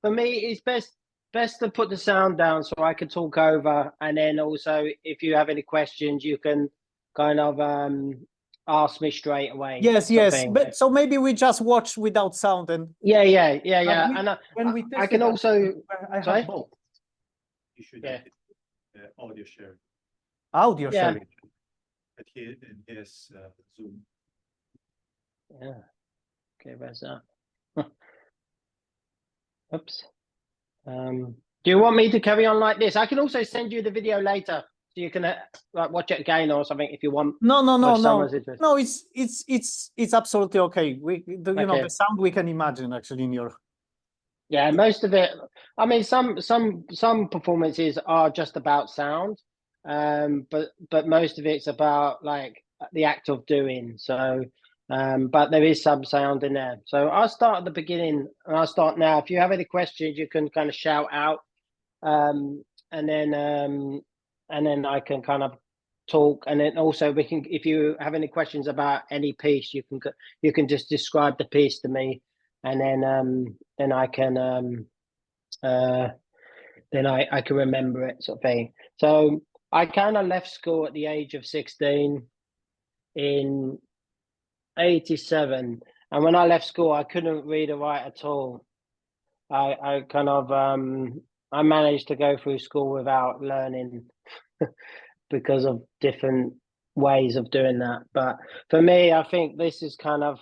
for me, it's best to put the sound down so I can talk over, and then also if you have any questions, you can kind of ask me straight away, Yes, sort of yes. thing. But so maybe we just watch without sound and Yeah. we, And when we I tested can that, also I sorry. have both. You should Yeah. have audio share Audio Yeah. sharing. at his Zoom. Yeah. Okay, where's that? Oops. Do you want me to carry on like this? I can also send you the video later, so you can like watch it again or something if you want. No. Someone's interested. No, it's absolutely okay. We, you know, Okay. the sound we can imagine actually in your. Yeah, most of it. I mean, some performances are just about sound, but most of it's about like the act of doing. So, but there is some sound in there. So I'll start at the beginning and I'll start now. If you have any questions, you can kind of shout out, um, and then I can kind of talk, and then also we can. If you have any questions about any piece, you can just describe the piece to me, and then I can then I can remember it, sort of thing. So I kind of left school at the age of 16 in 87, and when I left school, I couldn't read or write at all. I kind of I managed to go through school without learning because of different ways of doing that. But for me, I think this is kind of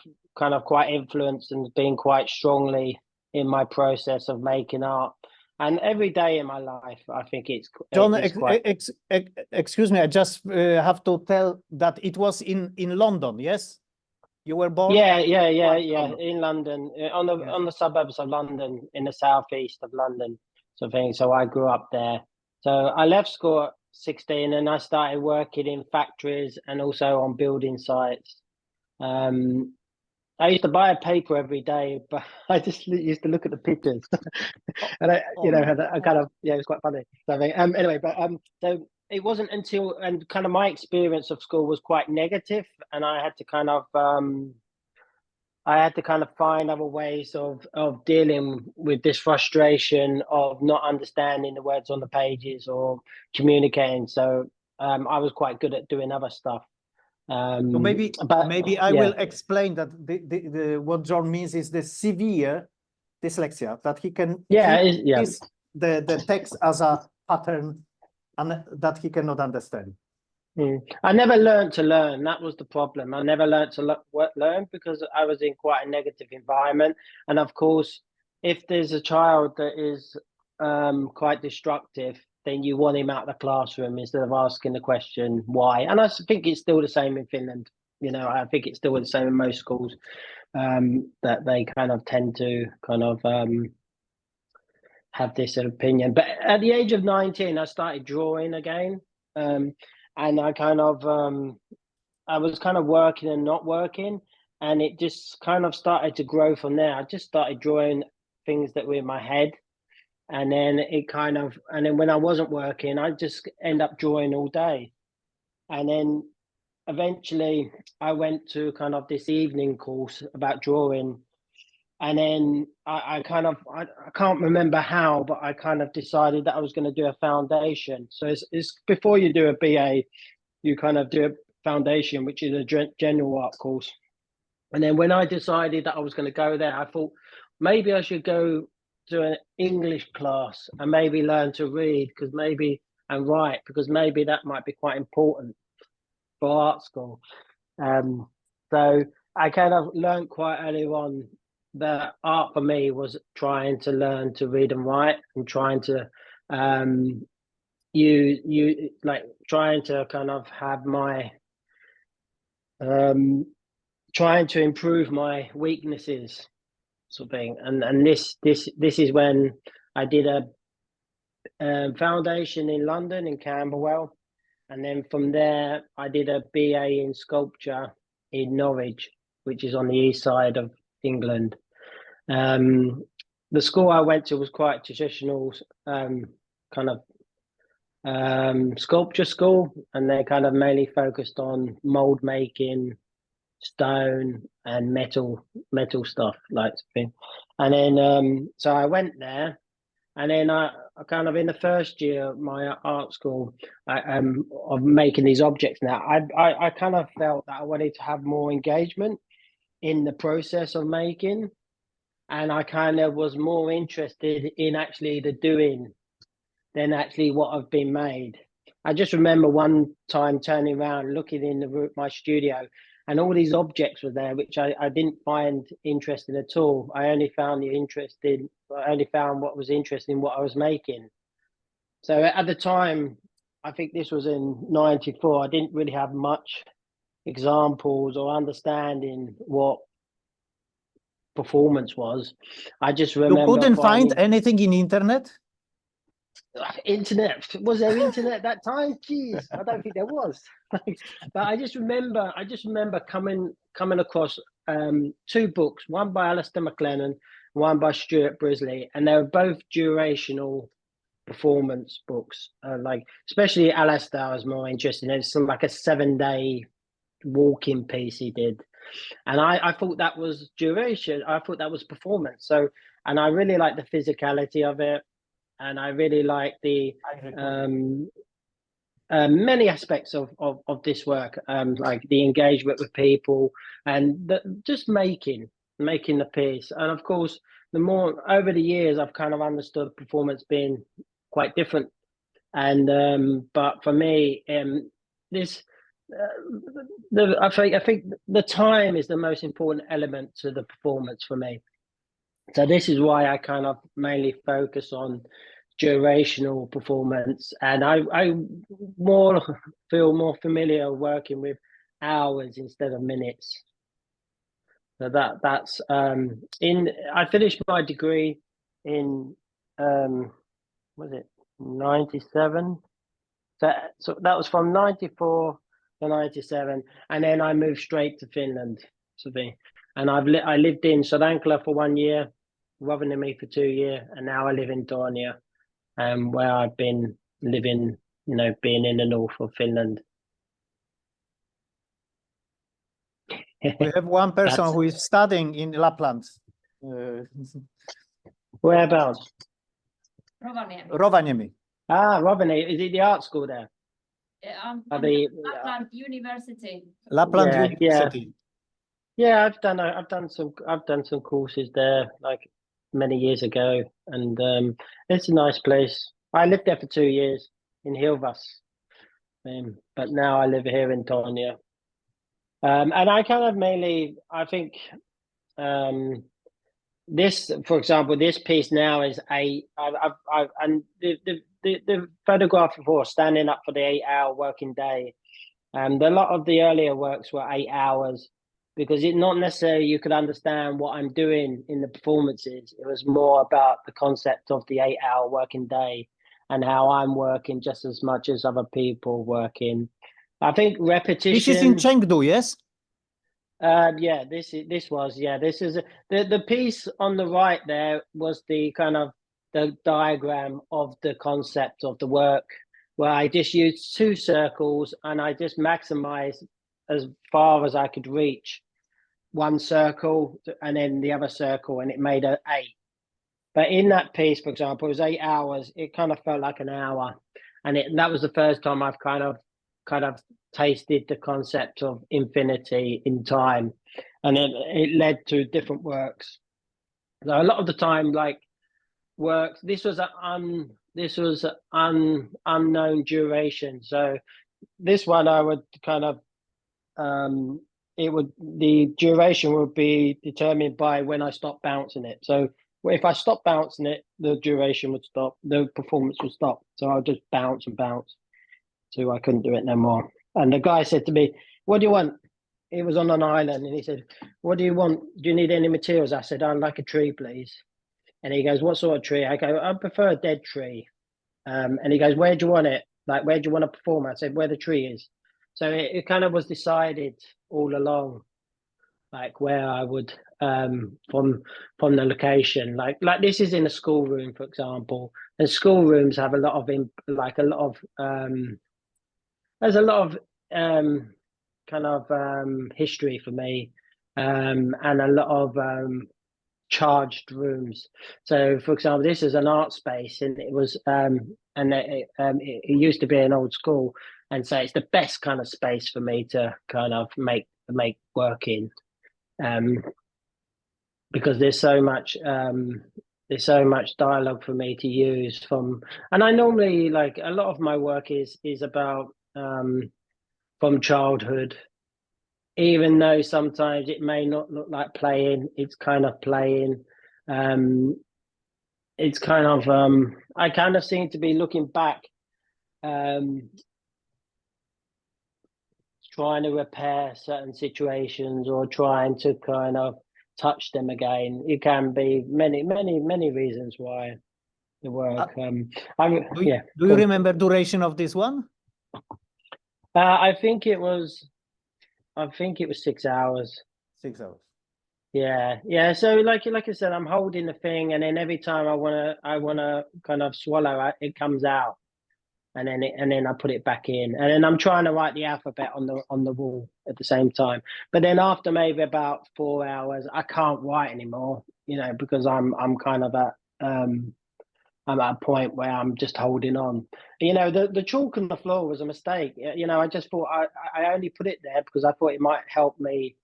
quite influenced and been quite strongly in my process of making art. And every day in my life, I think John, quite. excuse me, I just have to tell that it was in London. Yes, you were born. Yeah. In London, on the suburbs of London, in the southeast of London, sort of thing. So I grew up there. So I left school at 16, and I started working in factories and also on building sites. I used to buy a paper every day, but I just used to look at the pictures, and I kind of it was quite funny. So anyway, but so it wasn't until and kind of my experience of school was quite negative, and I had to kind of find other ways of dealing with this frustration of not understanding the words on the pages or communicating. So I was quite good at doing other stuff. So maybe I will explain that the what John means is the severe dyslexia, that he can the text as a pattern and that he cannot understand. I never learned to learn. That was the problem. I never learned to learn because I was in quite a negative environment. And of course, if there's a child that is quite destructive, then you want him out of the classroom instead of asking the question why. And I think it's still the same in Finland. You know, I think it's still the same in most schools, that they kind of tend to kind of have this opinion. But at the age of 19, I started drawing again. And I kind of I was kind of working and not working, and it just kind of started to grow from there. I just started drawing things that were in my head, and then when I wasn't working, I just end up drawing all day. And then eventually I went to kind of this evening course about drawing, and then I can't remember how, but I kind of decided that I was going to do a foundation. So it's before you do a BA, you kind of do a foundation, which is a general art course. And then when I decided that I was going to go there, I thought maybe I should go to an English class and maybe learn to read and write, because maybe that might be quite important for art school. So I kind of learned quite early on that art for me was trying to learn to read and write, and trying to trying to kind of have my trying to improve my weaknesses, sort of thing. And this is when I did a foundation in London, in Camberwell, and then from there I did a BA in sculpture in Norwich, which is on the east side of England. The school I went to was quite traditional, kind of sculpture school, and they kind of mainly focused on mold making, stone, and metal stuff like thing. And then so I went there, and then I kind of in the first year of my art school, of making these objects. Now I kind of felt that I wanted to have more engagement in the process of making, and I kind of was more interested in actually the doing than actually what have been made. I just remember one time turning around, looking in my studio, and all these objects were there, which I didn't find interesting at all. I only found what was interesting in what I was making. So at the time, I think this was in '94, I didn't really have much examples or understanding what performance was. I just remember you couldn't find anything in internet. Internet, was there internet that time? Jeez, I don't think there was. But I just remember coming across two books, one by Alistair MacLennan, one by Stuart Brisley, and they were both durational performance books. Like especially Alistair, I was more interested in. It's like a 7-day walking piece he did, and I thought that was duration. I thought that was performance. So, and I really like the physicality of it. And I really like the many aspects of this work, like the engagement with people and just making the piece. And of course, the more over the years, I've kind of understood performance being quite different. And but for me, this I think the time is the most important element to the performance for me. So this is why I kind of mainly focus on durational performance, and I feel more familiar working with hours instead of minutes. So that's I finished my degree in was it 97? So that was from 94 to 97, and then I moved straight to Finland. And I lived in Sodankylä for 1 year, Rovaniemi for 2 years, and now I live in Tornio, where I've been living, being in the north of Finland. We have one person who is studying in Lapland. Whereabouts? Rovaniemi. Rovaniemi. Ah, Rovaniemi. Is it the art school there? Lapland University. Lapland University. Yeah, I've done some courses there like many years ago, and it's a nice place. I lived there for 2 years in Hilvas, but now I live here in Tornio. And I kind of mainly, I think, this, for example, this piece now is and the photograph before standing up for the 8-hour working day. And a lot of the earlier works were 8 hours, because it's not necessarily you could understand what I'm doing in the performances. It was more about the concept of the 8-hour working day and how I'm working just as much as other people working. I think repetition. This is in Chengdu, yes? Yeah, this is the piece on the right there was the kind of the diagram of the concept of the work, where I just used 2 circles and I just maximized as far as I could reach one circle and then the other circle, and it made an 8. But in that piece, for example, it was 8 hours. It kind of felt like an hour, and that was the first time I've kind of tasted the concept of infinity in time, and it led to different works. So a lot of the time, like works, this was unknown duration. So this one I would kind of the duration would be determined by when I stop bouncing it. So if I stop bouncing it, the duration would stop, the performance would stop. So I'll just bounce and bounce. So I couldn't do it no more. And the guy said to me, "What do you want?" He was on an island, and he said, "What do you want? Do you need any materials?" I said, "I'd like a tree, please." And he goes, "What sort of tree?" I go, "I prefer a dead tree." And he goes, "Where do you want it? Like, where do you want to perform?" I said, "Where the tree is." So it kind of was decided all along, like where I would from the location. Like this is in a schoolroom, for example, and schoolrooms have a lot of there's a lot of kind of history for me, and a lot of charged rooms. So, for example, this is an art space, and it was it used to be an old school, and so it's the best kind of space for me to kind of make work in, because there's so much dialogue for me to use from, and I normally, like, a lot of my work is about from childhood, even though sometimes it may not look like playing, it's kind of playing. It's kind of I kind of seem to be looking back, trying to repair certain situations or trying to kind of touch them again. It can be many reasons why the work. Do you remember duration of this one? I think it was 6 hours. 6 hours. Yeah. So like I said, I'm holding the thing, and then every time I wanna kind of swallow it comes out, and then I put it back in, and then I'm trying to write the alphabet on the wall at the same time. But then after maybe about 4 hours, I can't write anymore, because I'm kind of at I'm at a point where I'm just holding on. The chalk on the floor was a mistake. I just thought I only put it there because I thought it might help me,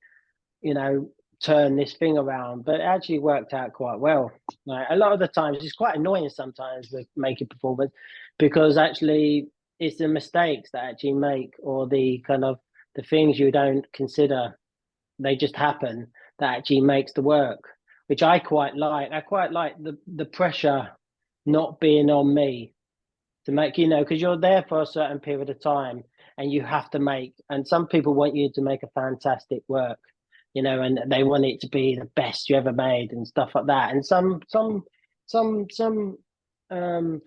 turn this thing around, but it actually worked out quite well. Like, a lot of the times, it's quite annoying sometimes with making performance, because actually it's the mistakes that actually make, or the kind of the things you don't consider, they just happen, that actually makes the work, which I quite like. I quite like the pressure not being on me to make, because you're there for a certain period of time, and you have to make, and some people want you to make a fantastic work, and they want it to be the best you ever made and stuff like that. And some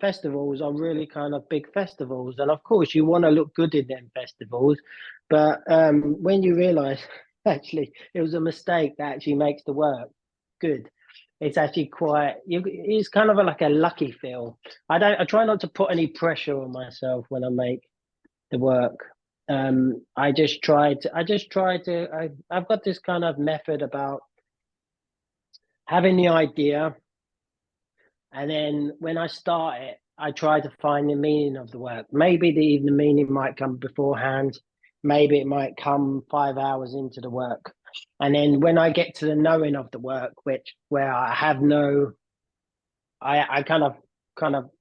festivals are really kind of big festivals, and of course you want to look good in them festivals, but when you realize actually it was a mistake that actually makes the work good, it's actually it's kind of like a lucky feel. I try not to put any pressure on myself when I make the work. I've got this kind of method about having the idea, and then when I start it, I try to find the meaning of the work. Maybe the meaning might come beforehand, maybe it might come 5 hours into the work, and then when I get to the knowing of the work, where I have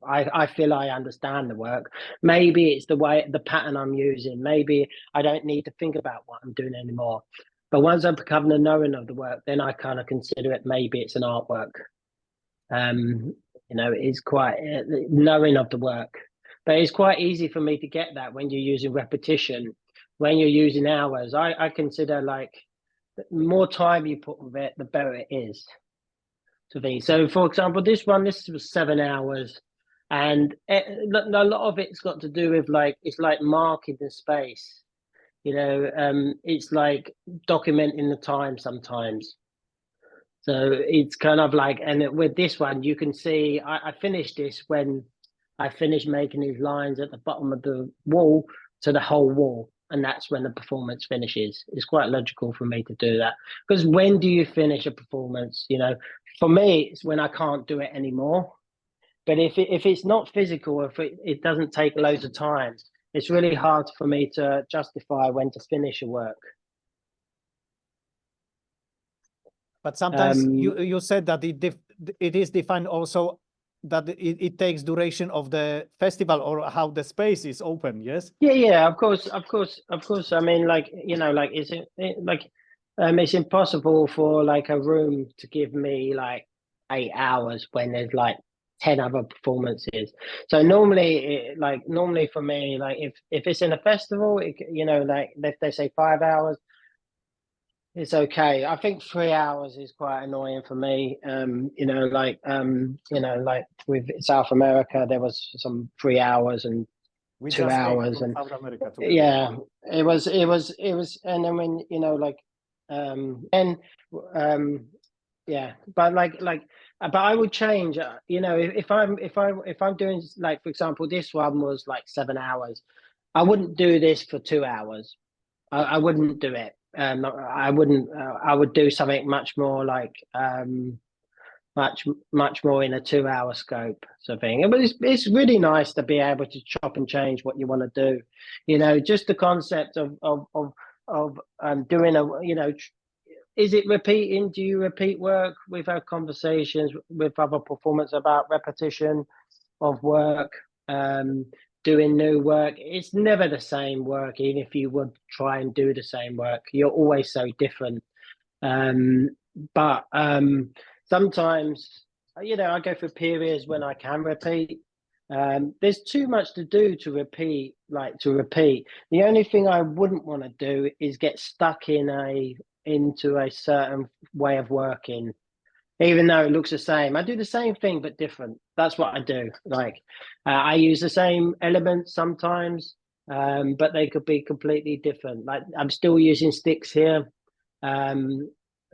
I feel I understand the work. Maybe it's the pattern I'm using. Maybe I don't need to think about what I'm doing anymore. But once I become the knowing of the work, then I kind of consider it, maybe it's an artwork. It's quite knowing of the work. But it's quite easy for me to get that when you're using repetition. When you're using hours, I consider, like, the more time you put with it, the better it is to me. So, for example, this was 7 hours, and a lot of it's got to do with, like, it's like marking the space. It's like documenting the time sometimes. So it's kind of like, and with this one, you can see I finished this when I finished making these lines at the bottom of the wall to the whole wall. And that's when the performance finishes. It's quite logical for me to do that, because when do you finish a performance? For me, it's when I can't do it anymore. But if it's not physical, if it doesn't take loads of time, it's really hard for me to justify when to finish a work. But sometimes you said that it is defined also that it takes duration of the festival, or how the space is open. Yes. Yeah. Of course. I mean, like, it's impossible for, like, a room to give me like 8 hours when there's like 10 other performances. So normally for me, like, if it's in a festival, like, if they say 5 hours, it's okay. I think 3 hours is quite annoying for me. Like with South America, there was some 3 hours and 2 hours, and South America too. yeah, it was, and then when but I would change. If I'm doing, like, for example, this one was like 7 hours, I wouldn't do this for 2 hours. I wouldn't do it. I wouldn't. I would do something much more like much more in a 2 hour scope sort of thing. But it's really nice to be able to chop and change what you want to do. You know, just the concept of doing a, you know, is it repeating? Do you repeat work? We've had conversations with other performers about repetition of work, doing new work. It's never the same work, even if you would try and do the same work. You're always so different. But sometimes, you know, I go through periods when I can repeat. There's too much to do to repeat, The only thing I wouldn't want to do is get stuck into a certain way of working, even though it looks the same. I do the same thing but different. That's what I do. I use the same elements sometimes, but they could be completely different. Like I'm still using sticks here.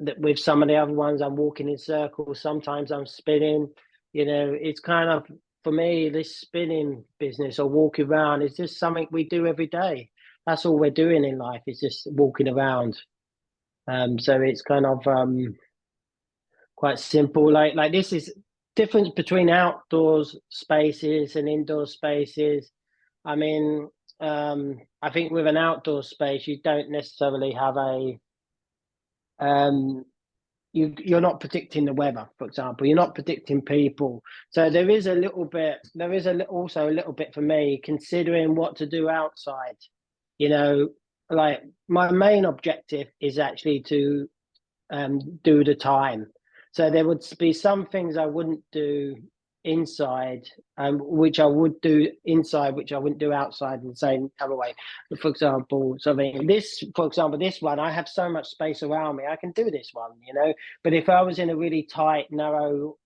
That with some of the other ones, I'm walking in circles. Sometimes I'm spinning. You know, it's kind of, for me, this spinning business or walking around is just something we do every day. That's all we're doing in life, is just walking around. So it's kind of quite simple. Like this is difference between outdoors spaces and indoor spaces. I mean, I think with an outdoor space, you don't necessarily have you're not predicting the weather, for example. You're not predicting people. So there is also a little bit for me considering what to do outside. You know, like my main objective is actually to do the time. So there would be some things I wouldn't do inside, which I would do inside, which I wouldn't do outside in the same other way. For example, this one, I have so much space around me, I can do this one, you know. But if I was in a really tight, narrow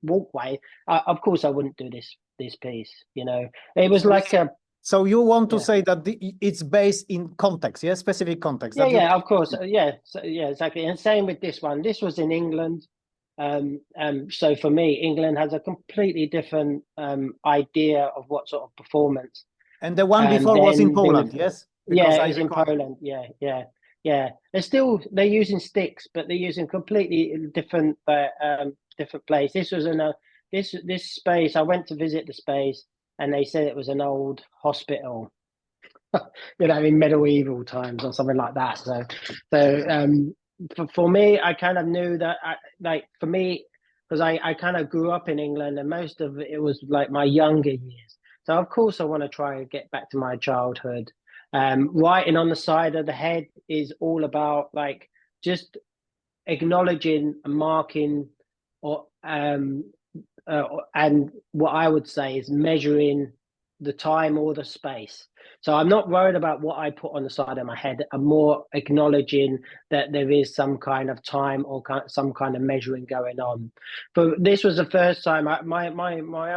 walkway, of course I wouldn't do this piece, you know. It was like a. So you want to say that it's based in context, yeah, specific context. Yeah, of course, yeah, exactly. And same with this one. This was in England. So for me, England has a completely different idea of what sort of performance. And the one before was in Poland, yes? Because it's in Poland. Yeah. They're using sticks, but they're using completely different place. This was this space. I went to visit the space, and they said it was an old hospital, you know, in medieval times or something like that. So for me, I kind of knew that, for me, because I kind of grew up in England, and most of it was like my younger years. So of course I want to try and get back to my childhood. Writing on the side of the head is all about like just acknowledging and marking, or and what I would say is measuring the time or the space. So I'm not worried about what I put on the side of my head. I'm more acknowledging that there is some kind of time or some kind of measuring going on. But this was the first time. My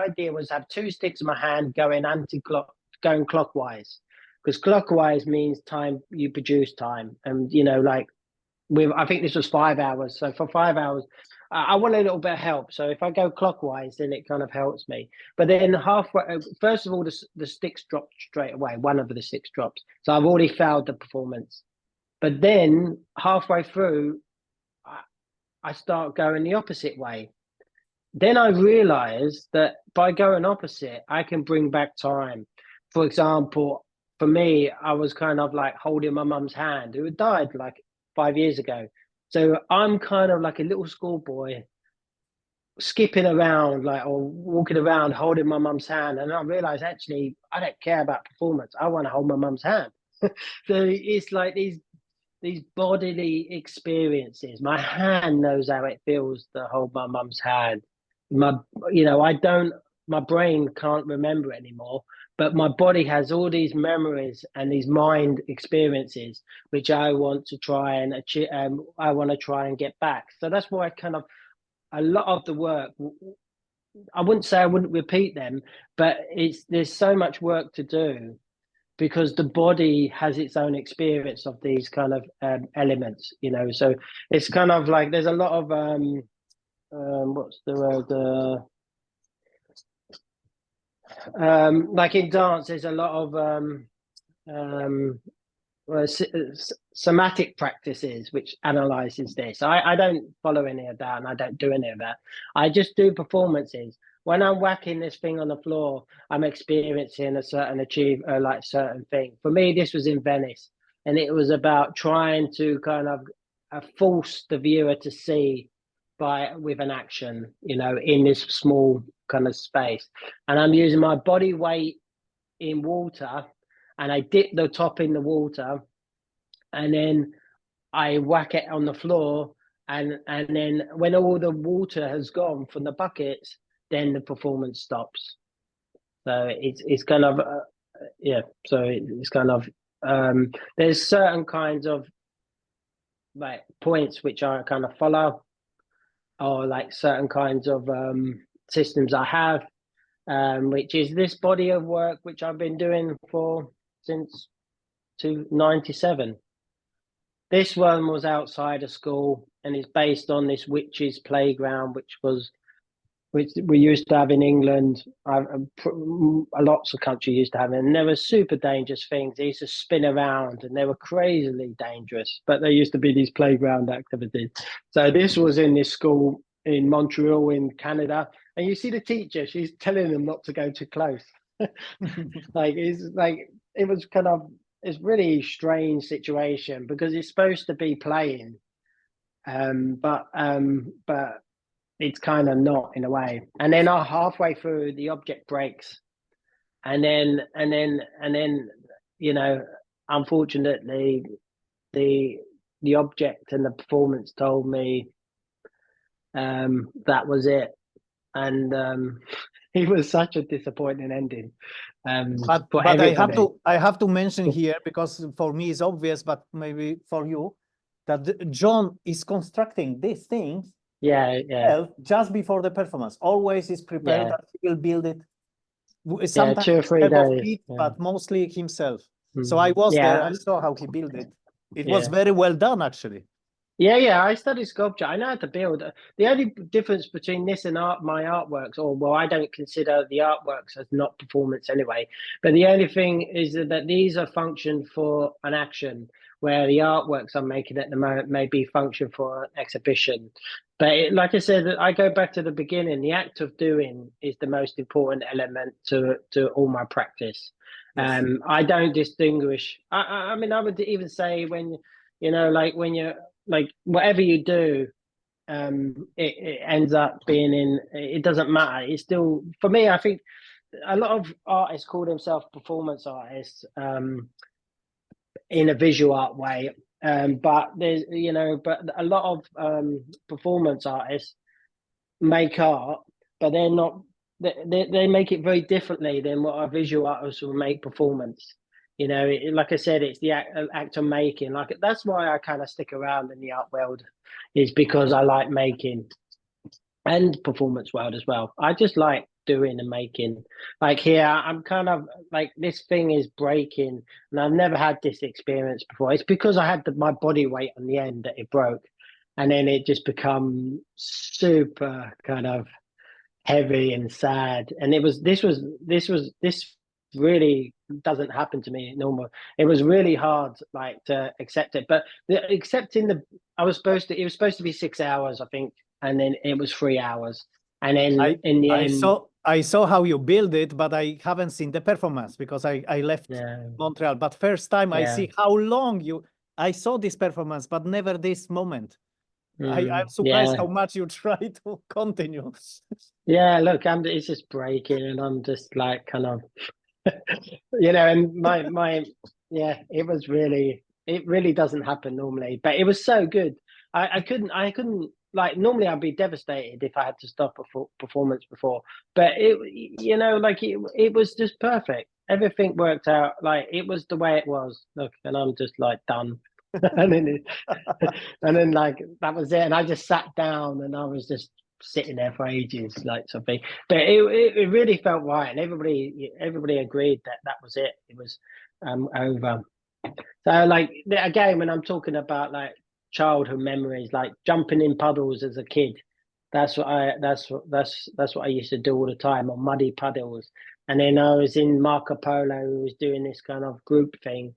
idea was to have two sticks in my hand going going clockwise, because clockwise means time. You produce time, and you know, like I think this was 5 hours. So for 5 hours, I want a little bit of help. So if I go clockwise, then it kind of helps me. But then halfway, first of all, the sticks dropped straight away. One of the sticks drops. So I've already failed the performance. But then halfway through, I start going the opposite way. Then I realized that by going opposite, I can bring back time. For example, for me, I was kind of like holding my mum's hand, who had died like 5 years ago. So I'm kind of like a little schoolboy skipping around, like, or walking around holding my mum's hand. And I realized, actually, I don't care about performance. I want to hold my mum's hand. So it's like these bodily experiences. My hand knows how it feels to hold my mum's hand. My brain can't remember it anymore, but my body has all these memories and these mind experiences, which I want to try and achieve. I want to try and get back. So that's why a lot of the work, I wouldn't say I wouldn't repeat them, but there's so much work to do, because the body has its own experience of these kind of elements, you know. So it's kind of like there's a lot of what's the word? Like in dance, there's a lot of somatic practices which analyzes this. I don't follow any of that, and I don't do any of that. I just do performances. When I'm whacking this thing on the floor, I'm experiencing a certain like certain thing. For me, this was in Venice, and it was about trying to kind of force the viewer to see with an action, in this small kind of space. And I'm using my body weight in water, and I dip the top in the water, and then I whack it on the floor, and then when all the water has gone from the buckets, then the performance stops. So it's kind of So it's kind of there's certain kinds of like points which I kind of follow, or like certain kinds of systems I have, which is this body of work which I've been doing since 1997. This one was outside of school, and it's based on this witch's playground, which we used to have in England. Lots of countries used to have it, and there were super dangerous things. They used to spin around, and they were crazily dangerous. But there used to be these playground activities. So this was in this school in Montreal, in Canada, and you see the teacher. She's telling them not to go too close. It was kind of. It's really strange situation because it's supposed to be playing, but it's kind of not in a way. And then halfway through, the object breaks, and then unfortunately, the object and the performance told me that was it, and it was such a disappointing ending. But I have to mention here, because for me it's obvious, but maybe for you, that John is constructing these things just before the performance. Always is prepared that he will build it. Sometimes 2 or 3 days, but mostly himself. So I was there. I saw how he built it. It was very well done, actually. I studied sculpture. I know how to build. The only difference between this and my artworks, I don't consider the artworks as not performance anyway. But the only thing is that these are function for an action, where the artworks I'm making at the moment may be function for an exhibition. But like I said, I go back to the beginning. The act of doing is the most important element to all my practice. Yes. I don't distinguish. I mean, I would even say when when you're like whatever you do, it ends up being it doesn't matter. It's still, for me, I think a lot of artists call themselves performance artists in a visual art way, but there's but a lot of performance artists make art, but they're not. They make it very differently than what a visual artist will make performance. Like I said, it's the act of making. Like that's why I kind of stick around in the art world, is because I like making, and performance world as well. I just like doing and making. Like here, I'm kind of like, this thing is breaking, and I've never had this experience before. It's because I had my body weight on the end that it broke, and then it just become super kind of heavy and sad. And this really doesn't happen to me normal. It was really hard to accept it, but accepting it was supposed to be 6 hours, I think, and then it was 3 hours, and then in the end I saw how you build it, but I haven't seen the performance because I left Montreal. But first time I see how long I saw this performance, but never this moment. I'm surprised how much you try to continue. Look, it's just breaking, and I'm just like kind of and it really doesn't happen normally, but it was so good. I couldn't like, normally I'd be devastated if I had to stop a performance before, but it was just perfect. Everything worked out, like it was the way it was. Look, and I'm just like done. and then like that was it, and I just sat down, and I was just sitting there for ages, like something. But it really felt right, and everybody agreed that was it. It was over. So like again, when I'm talking about like childhood memories, like jumping in puddles as a kid, that's what I used to do all the time, on muddy puddles. And then I was in Marco Polo, who was doing this kind of group thing.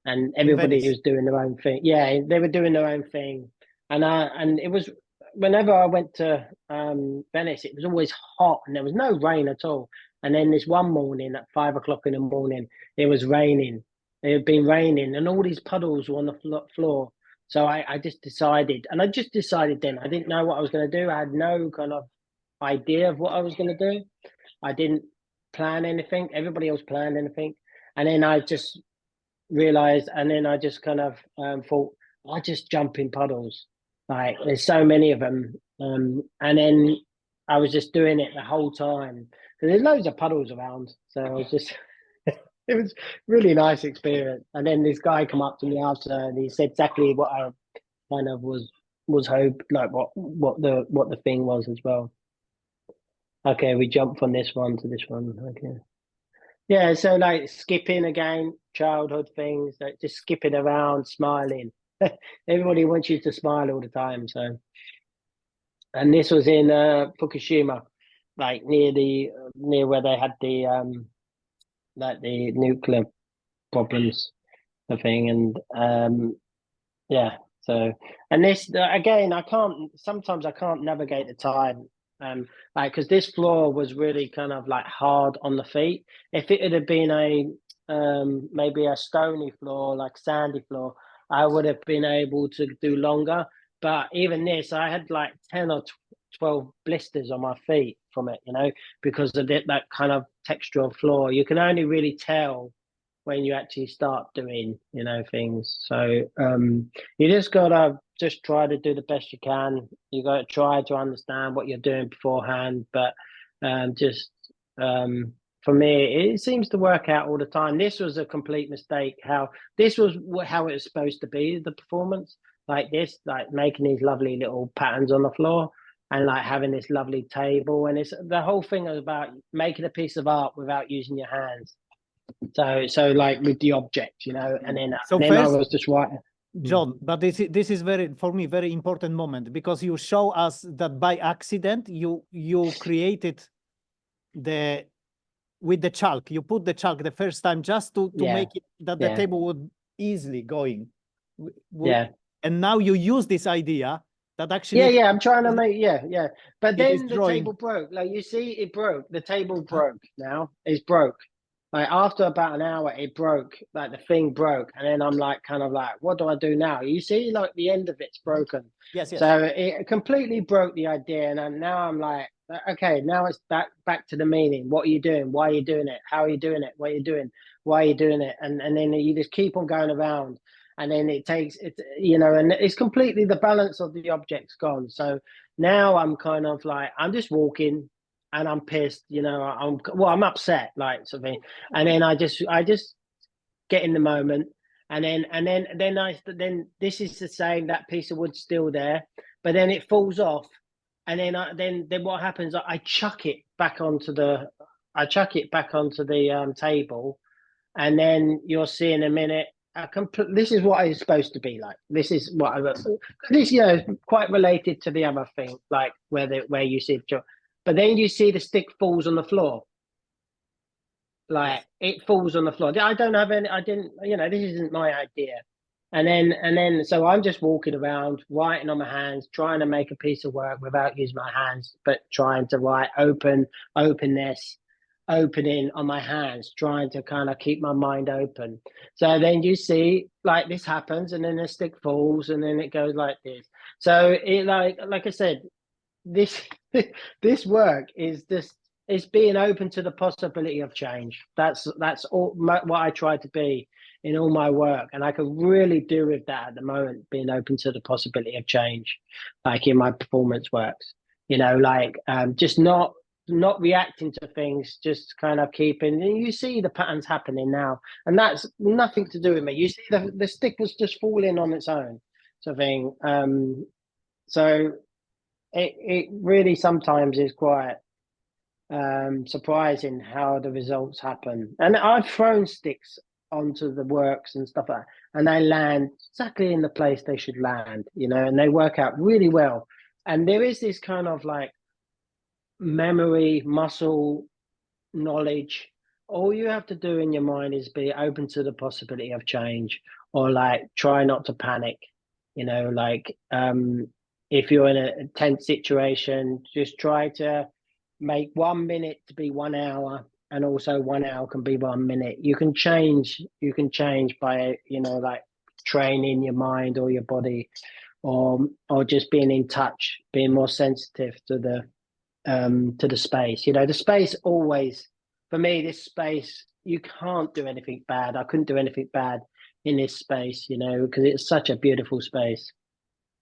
and everybody Venice. was doing their own thing. Yeah, they were doing their own thing, and it was whenever I went to Venice, it was always hot and there was no rain at all. And then this one morning at 5 o'clock in the morning, it was raining. It had been raining, and all these puddles were on the floor. So I just decided, and I just decided then. I didn't know what I was going to do. I had no kind of idea of what I was going to do. I didn't plan anything. Everybody else planned anything, and then I just realized, and then I just kind of thought, I'll just jump in puddles. Like there's so many of them, and then I was just doing it the whole time. So there's loads of puddles around, so I was just. It was really nice experience. And then this guy come up to me after, and he said exactly what I kind of was hope like what the thing was as well. Okay, we jump from this one to this one. Okay. Yeah, so like skipping again, childhood things, like just skipping around, smiling. Everybody wants you to smile all the time. So, and this was in Fukushima, like near where they had the like the nuclear problems, the thing, and yeah. So, and this again, sometimes I can't navigate the time. Like because this floor was really kind of like hard on the feet. If it had been a maybe a stony floor, like sandy floor, I would have been able to do longer. But even this, I had like 10 or 12 blisters on my feet from it, because of that kind of textural floor. You can only really tell when you actually start doing, things. So you just gotta just try to do the best you can. You gotta try to understand what you're doing beforehand. But for me, it seems to work out all the time. This was a complete mistake. How it was supposed to be, the performance like this, like making these lovely little patterns on the floor and like having this lovely table. And it's the whole thing is about making a piece of art without using your hands. So like with the object, and then I was just writing. John, but this is for me very important moment, because you show us that by accident you created with the chalk. You put the chalk the first time just to make it that the table would easily going. And now you use this idea that actually I'm trying to make but then the table broke. Like you see, it broke. The table broke. Now it's broke. Like after about an hour, it broke. Like the thing broke, and then I'm like, kind of like, what do I do now? You see, like the end of it's broken. Yes. So it completely broke the idea, and now I'm like, okay, now it's back to the meaning. What are you doing? Why are you doing it? How are you doing it? What are you doing? Why are you doing it? And then you just keep on going around, and then it takes it, and it's completely the balance of the object's gone. So now I'm kind of like, I'm just walking. And I'm pissed, I'm upset, like something, and then I just get in the moment, and then this is the same. That piece of wood's still there, but then it falls off, and then what happens? I chuck it back onto the table, and then you'll see in a minute. This is what it's supposed to be like. This is what this quite related to the other thing, like where you see. But then you see the stick falls on the floor. Like it falls on the floor. I didn't, this isn't my idea. And then, so I'm just walking around, writing on my hands, trying to make a piece of work without using my hands, but trying to write openness, opening on my hands, trying to kind of keep my mind open. So then you see, like this happens, and then the stick falls, and then it goes like this. So it like I said, this work is just it's being open to the possibility of change. That's all what I try to be in all my work, and I can really do with that at the moment, being open to the possibility of change, like in my performance works. Just not reacting to things, just kind of keeping. And you see the patterns happening now, and that's nothing to do with me. You see the stick was just falling on its own, sort of thing. So. It really sometimes is quite surprising how the results happen. And I've thrown sticks onto the works and stuff like that, and they land exactly in the place they should land, and they work out really well. And there is this kind of like memory, muscle, knowledge. All you have to do in your mind is be open to the possibility of change. or like try not to panic. You know, like if you're in a tense situation, just try to make 1 minute to be 1 hour, and also 1 hour can be 1 minute. You can change by, you know, like training your mind or your body, or just being in touch, being more sensitive to the space. You know, the space always, for me, this space, you can't do anything bad. I couldn't do anything bad in this space, you know, because it's such a beautiful space.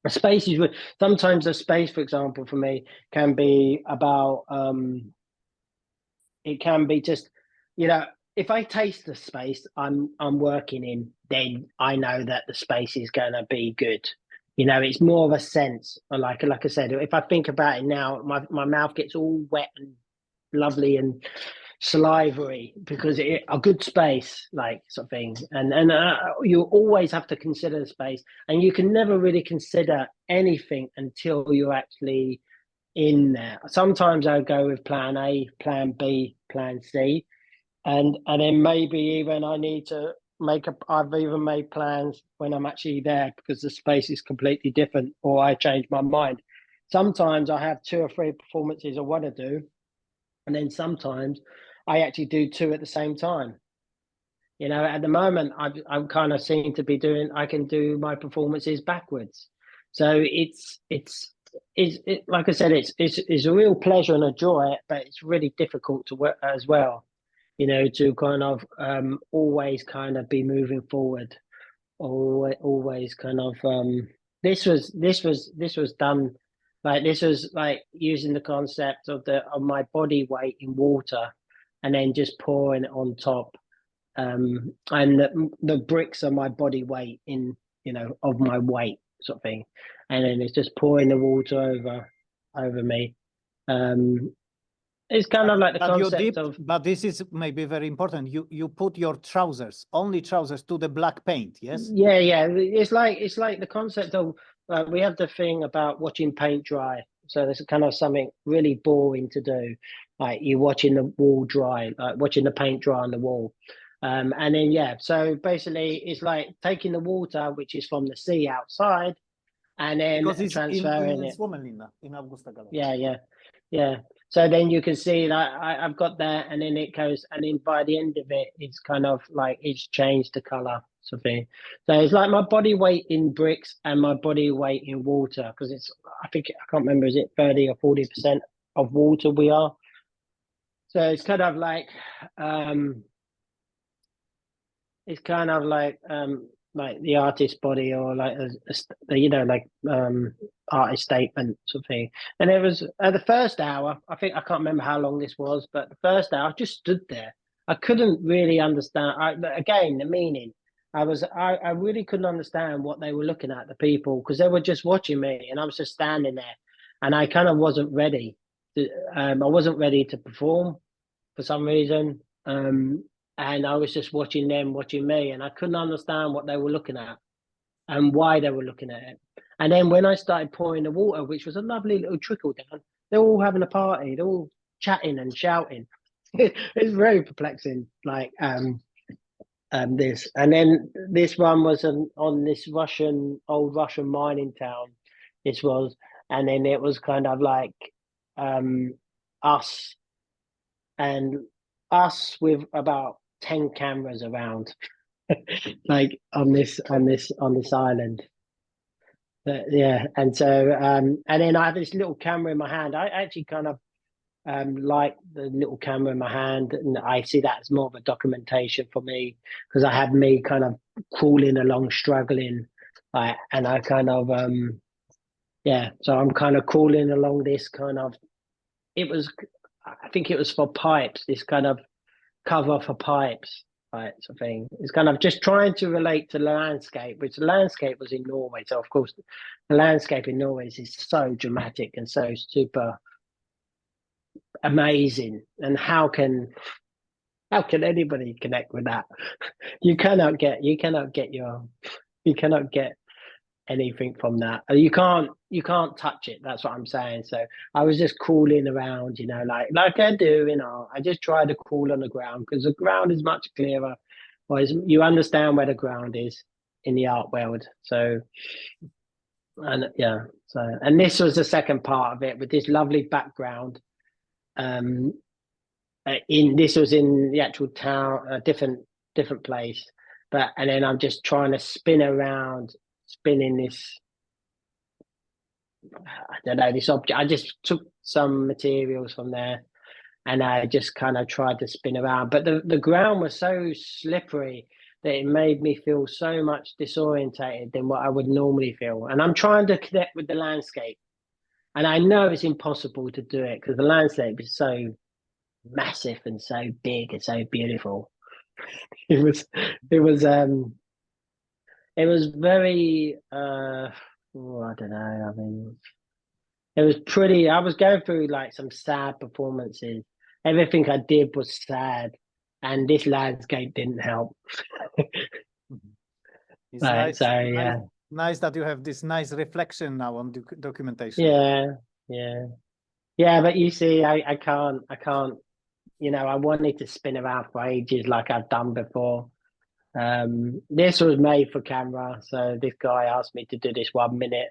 A space is sometimes a space, for example, for me can be about it can be just, you know, if I taste the space I'm working in, then I know that the space is going to be good. You know, it's more of a sense. Like I said, if I think about it now, my mouth gets all wet and lovely and salivary because a good space, like, sort of thing. And you always have to consider the space, and you can never really consider anything until you're actually in there. Sometimes I go with plan A, plan B, plan C, and then maybe even I need to I've even made plans when I'm actually there because the space is completely different, or I change my mind. Sometimes I have 2 or 3 performances I want to do, and then sometimes I actually do 2 at the same time. You know, at the moment, I'm kind of seem to be doing. I can do my performances backwards, so it's like I said, it's a real pleasure and a joy, but it's really difficult to work as well. You know, to kind of always kind of be moving forward, always kind of this was done, like, this was like using the concept of my body weight in water, and then just pouring it on top, and the bricks are my body weight in, you know, of my weight, sort of thing, and then it's just pouring the water over me. It's kind of like the concept of, but this is maybe very important. You put your trousers, only trousers, to the black paint, yes? Yeah. It's like the concept of, we have the thing about watching paint dry. So there's kind of something really boring to do, like you're watching the wall dry, like watching the paint dry on the wall. And then so basically it's like taking the water, which is from the sea outside, and then transferring it. In Augusta Gallery. Yeah. So then you can see that I've got that, and then it goes, and then by the end of it, it's kind of like it's changed the color, sort of thing. So it's like my body weight in bricks and my body weight in water, because I can't remember, is it 30 or 40% of water we are? So it's kind of like like the artist body, or like you know, like artist statement, sort of thing. And it was the first hour, I can't remember how long this was, but the first hour I just stood there. I couldn't really understand, again, the meaning. I really couldn't understand what they were looking at, the people, because they were just watching me, and I was just standing there, and I kind of wasn't ready I wasn't ready to perform for some reason. And I was just watching them watching me, and I couldn't understand what they were looking at and why they were looking at it. And then when I started pouring the water, which was a lovely little trickle down, they were all having a party, they're all chatting and shouting. It's very perplexing, like this. And then this one was on this old Russian mining town. This was, and then it was kind of like us with about 10 cameras around, like on this island. Yeah, and so and then I have this little camera in my hand. I actually kind of like the little camera in my hand, and I see that as more of a documentation for me, because I have me kind of crawling along, struggling, and I kind of so I'm kind of crawling along this kind of. I think it was for pipes. This kind of cover for pipes, right, sort of thing. It's kind of just trying to relate to the landscape, which the landscape was in Norway. So of course, the landscape in Norway is so dramatic and so super amazing. And how can anybody connect with that? You cannot get anything from that. You can't touch it. That's what I'm saying. So I was just crawling around, you know, like I do, you know. I just try to crawl on the ground, because the ground is much clearer. Whereas you understand where the ground is. in the art world. So, and yeah, so, and this was the second part of it with this lovely background. This was in the actual town, a different place, and then I'm just trying to spinning this. I don't know, this object. I just took some materials from there, and I just kind of tried to spin around. But the ground was so slippery that it made me feel so much disorientated than what I would normally feel. And I'm trying to connect with the landscape, and I know it's impossible to do it because the landscape is so massive and so big and so beautiful. It was very I don't know. I mean, it was pretty. I was going through like some sad performances. Everything I did was sad, and this landscape didn't help. It's Right, nice, so yeah, nice that you have this nice reflection now on documentation. yeah. But you see, I can't. You know, I wanted to spin around for ages, like I've done before. This was made for camera, so this guy asked me to do this 1 minute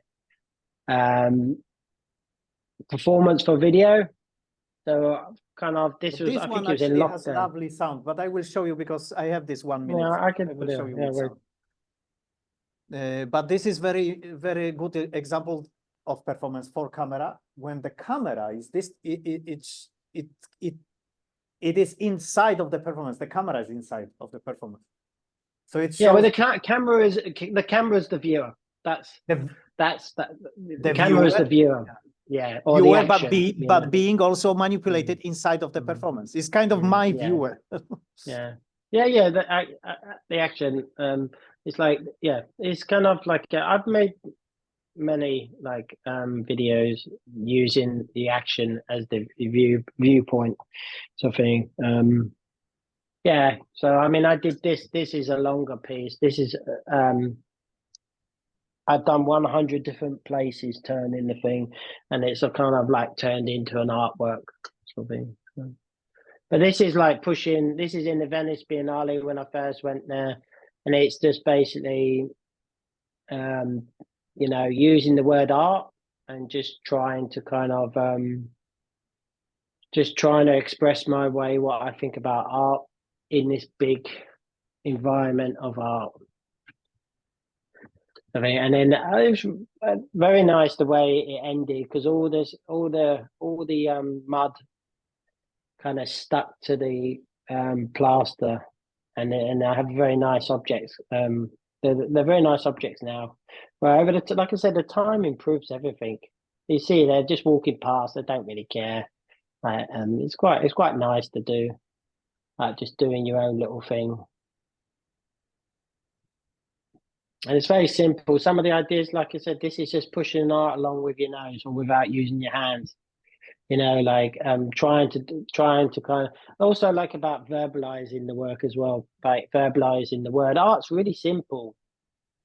performance for video. So kind of this was. I think it was in lockdown. Has lovely sound, but I will show you because I have this 1 minute. Yeah, I can will show you. Yeah, but this is very good example of performance for camera. When the camera is this, it is inside of the performance. The camera is inside of the performance. So it's well, the camera is the viewer. The camera is the viewer. Yeah, or viewer, the action, but being also manipulated inside of the performance. It's kind of my viewer. The action. It's like it's kind of like I've made many like videos using the action as the viewpoint sort of thing. So I mean, I did this is a longer piece. This is I've done 100 different places turning the thing, and it's a kind of like turned into an artwork sort of thing. But this is like pushing. This is in the Venice Biennale when I first went there, and it's just basically using the word art and just trying to kind of just trying to express my way, what I think about art in this big environment of art. I mean, and then it was very nice the way it ended because all the mud kind of stuck to the plaster, and I have very nice objects. They're very nice objects now. Well, like I said, the time improves everything. You see, they're just walking past. They don't really care. It's quite nice to do, like just doing your own little thing. And it's very simple. Some of the ideas, like I said, this is just pushing art along with your nose or without using your hands. You know, like trying to kind of also like about verbalizing the work as well, like verbalizing the word. Art's really simple.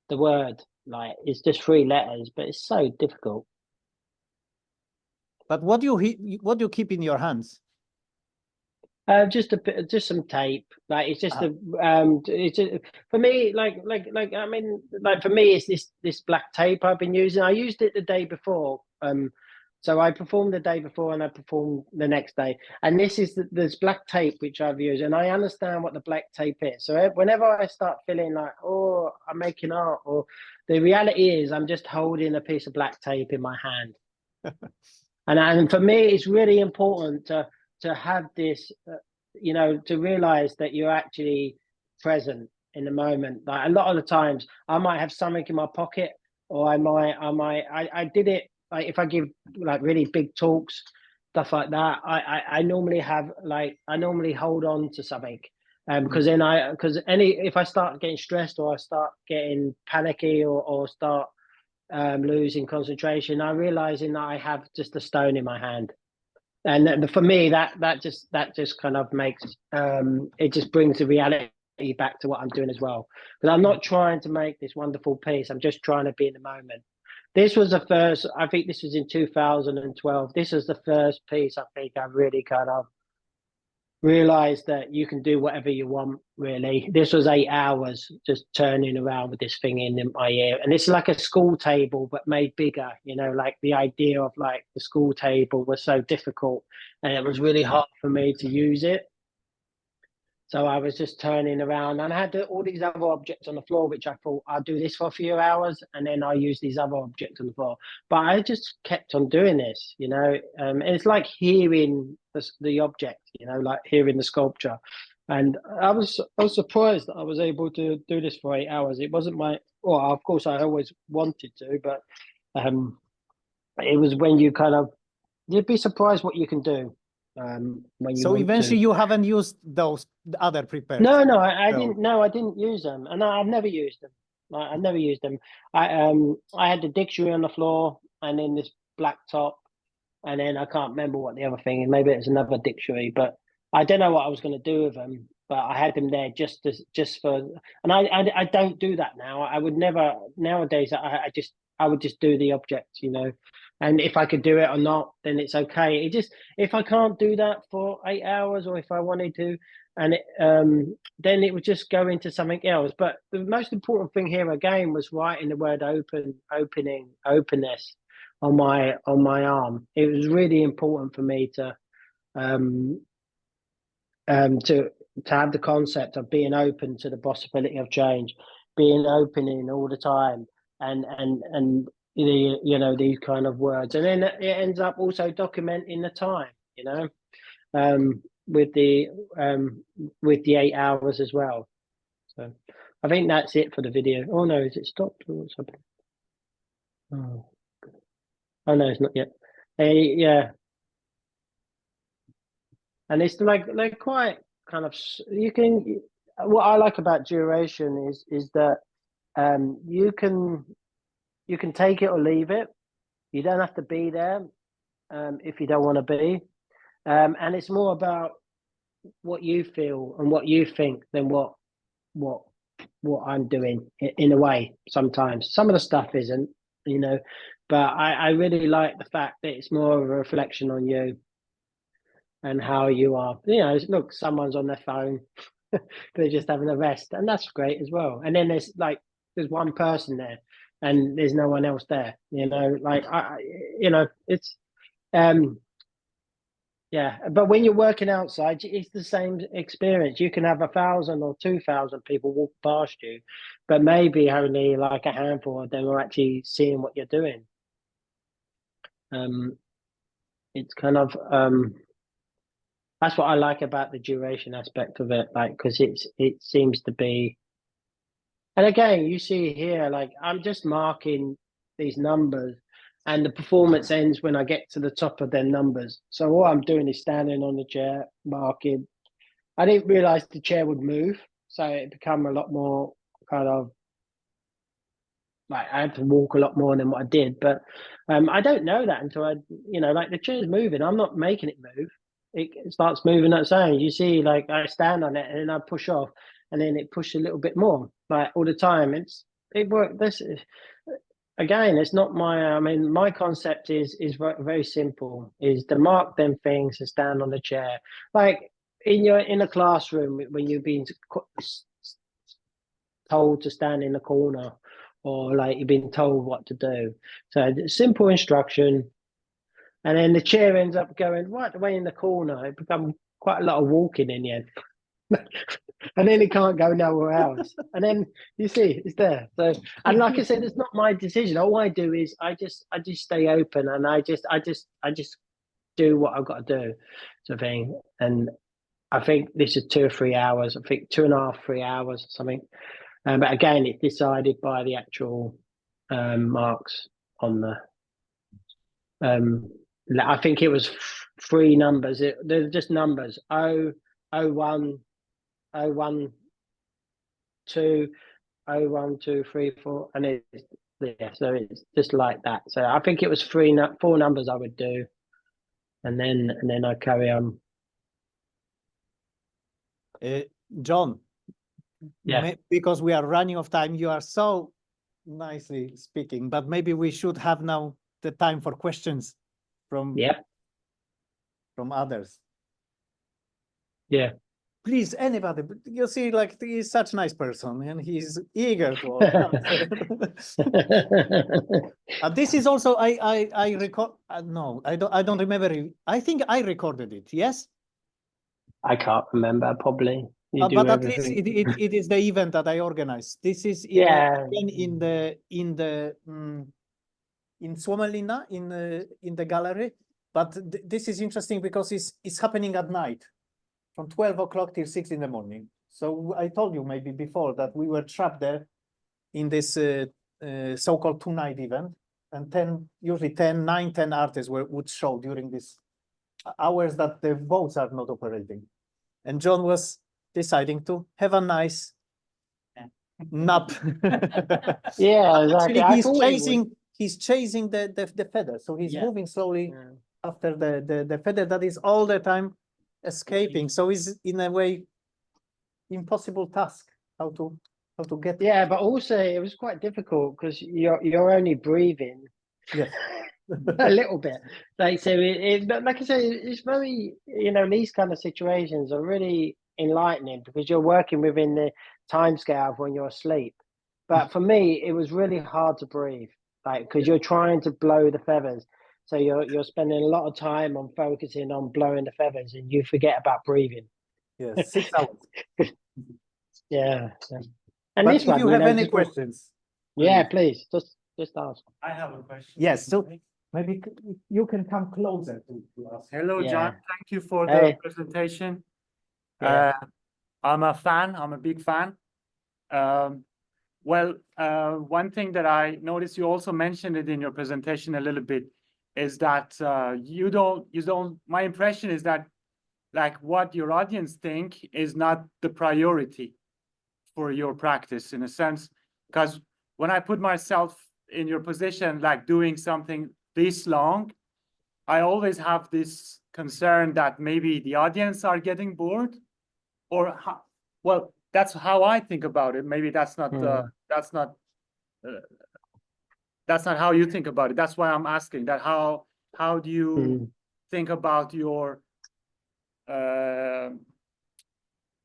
The word, like, it's just 3 letters, but it's so difficult. But what do you keep in your hands? Just some tape. Like it's just for me. Like I mean, like for me, it's this black tape I've been using. I used it the day before. So I performed the day before and I performed the next day. And this is this black tape which I've used, and I understand what the black tape is. So whenever I start feeling like, oh, I'm making art, or the reality is I'm just holding a piece of black tape in my hand. and for me, it's really important to have this, to realize that you're actually present in the moment. Like a lot of the times I might have something in my pocket, or I did it. Like if I give like really big talks, stuff like that, I normally hold on to something, because if I start getting stressed or I start getting panicky or start losing concentration, I'm realizing that I have just a stone in my hand, and for me that just kind of makes it just brings the reality back to what I'm doing as well. Because I'm not trying to make this wonderful piece. I'm just trying to be in the moment. This was the first, I think this was in 2012. This was the first piece I think I really kind of realized that you can do whatever you want, really. This was 8 hours just turning around with this thing in my ear. And it's like a school table, but made bigger, you know, like the idea of like the school table was so difficult and it was really hard for me to use it. So I was just turning around and I had all these other objects on the floor, which I thought I'll do this for a few hours and then I'll use these other objects on the floor. But I just kept on doing this, you know, and it's like hearing the object, you know, like hearing the sculpture. And I was surprised that I was able to do this for 8 hours. It wasn't well, of course I always wanted to, but it was when you'd be surprised what you can do. When you so eventually you haven't used those other prepared. No, I didn't. No, I didn't use them, and I've never used them. I've never used them. I had the dictionary on the floor, and then this black top, and then I can't remember what the other thing is. Maybe it's another dictionary, but I don't know what I was going to do with them. But I had them there just for, and I don't do that now. I would never nowadays. I would just do the object, you know, and if I could do it or not, then it's okay. If I can't do that for 8 hours, or if I wanted to, and then it would just go into something else. But the most important thing here again was writing the word openness on my arm. It was really important for me to have the concept of being open to the possibility of change, being opening all the time, and you know, these kind of words, and then it ends up also documenting the time, you know, with the 8 hours as well. So I think that's it for the video. Oh no, is it stopped or something? Oh no, it's not yet. Yeah, and it's like they're quite kind of, you can, what I like about duration is that you can take it or leave it. You don't have to be there if you don't want to be, and it's more about what you feel and what you think than what I'm doing in a way. Sometimes some of the stuff isn't, you know, but I really like the fact that it's more of a reflection on you and how you are. You know, look, someone's on their phone, they're just having a rest, and that's great as well. And then there's one person there, and there's no one else there. You know, like you know, it's yeah. But when you're working outside, it's the same experience. You can have 1,000 or 2,000 people walk past you, but maybe only like a handful of them are actually seeing what you're doing. It's kind of that's what I like about the duration aspect of it, like, because it seems to be, and again, you see here, like, I'm just marking these numbers and the performance ends when I get to the top of their numbers. So all I'm doing is standing on the chair, marking. I didn't realize the chair would move, so it become a lot more kind of like I had to walk a lot more than what I did. But I don't know that until I, you know, like the chair's moving. I'm not making it move. It starts moving on its own. You see, like I stand on it and then I push off, and then it pushes a little bit more, like all the time. It worked. This is, again, it's not my. I mean, my concept is very simple: is to mark them things and stand on the chair, like in a classroom when you're being told to stand in the corner, or like you've been told what to do. So simple instruction. And then the chair ends up going right away in the corner. It becomes quite a lot of walking in the end. And then it can't go nowhere else. And then you see it's there. So, and like I said, it's not my decision. All I do is I just stay open, and I just do what I've got to do, sort of thing. And I think this is 2 or 3 hours. I think 2.5, 3 hours or something. But again, it's decided by the actual marks on the. I think it was 3 numbers. They're just numbers: 0, 01, 01, 2, 01, 2, 3, 4, and it's yeah. So it's just like that. So I think it was 4 numbers I would do, and then I carry on. John, yeah, because we are running out of time. You are so nicely speaking, but maybe we should have now the time for questions from others. Yeah. Please, anybody, but you see, like, he's such a nice person and he's eager to answer. This is also, I record, no, I don't remember. I think I recorded it, yes? I can't remember, probably. You do But at least everything. it is the event that I organized. This is Yeah. in Suomenlinna, in the gallery. But this is interesting because it's happening at night, from 12 o'clock till 6 in the morning. So I told you maybe before that we were trapped there in this so-called 2-night event, and usually 9, 10 artists would show during these hours that the boats are not operating. And John was deciding to have a nice nap. Yeah, exactly. Actually, he's chasing the feather, so he's moving slowly after the feather that is all the time escaping. So it's in a way impossible task how to get. Yeah, but also it was quite difficult because you're only breathing. Yes. A little bit. Like, so but like I say, it's very, these kind of situations are really enlightening because you're working within the time scale of when you're asleep. But for me, it was really hard to breathe, like, because you're trying to blow the feathers. So you're spending a lot of time on focusing on blowing the feathers and you forget about breathing. Yes, 6 hours. Yeah. And but this if one, you have any questions. Yeah, please, just ask. I have a question. Yes, so maybe you can come closer to us. Hello, Yeah. John. Thank you for the Hey. presentation. Yeah. I'm a fan. I'm a big fan. One thing that I noticed, you also mentioned it in your presentation a little bit, is that you don't. My impression is that, like, what your audience think is not the priority for your practice, in a sense, because when I put myself in your position, like doing something this long, I always have this concern that maybe the audience are getting bored, or well, that's how I think about it. Maybe that's not that's not how you think about it. That's why I'm asking that. How do you think about your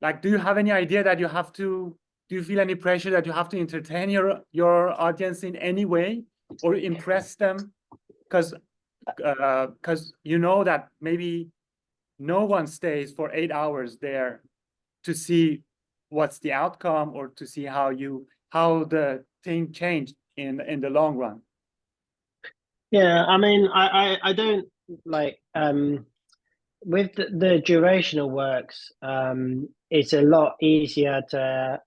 like? Do you have any idea that you have to? Do you feel any pressure that you have to entertain your audience in any way or impress them? Because you know that maybe no one stays for 8 hours there to see what's the outcome or to see how the thing changed in the long run. Yeah, I mean, I don't like with the durational works, it's a lot easier to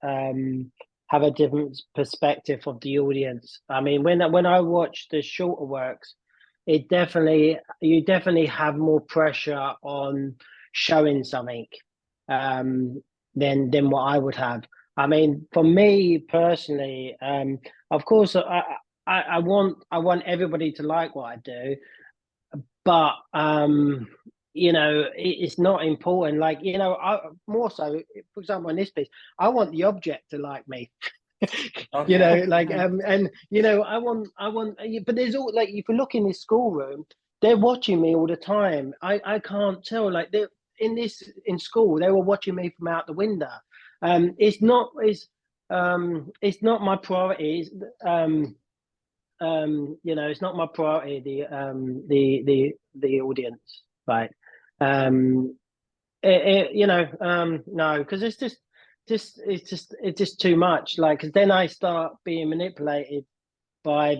have a different perspective of the audience. I mean, when I watch the shorter works, you definitely have more pressure on showing something than what I would have. I mean, for me personally, of course, I want everybody to like what I do, but it's not important. Like, more so, for example, in this piece, I want the object to like me. Okay. Like and I want but there's all, like, if you look in this schoolroom, they're watching me all the time. I can't tell, like, they're in school they were watching me from out the window. It's not my priority. It's not my priority, the audience, right? No, because it's just too much. Like, 'cause then I start being manipulated by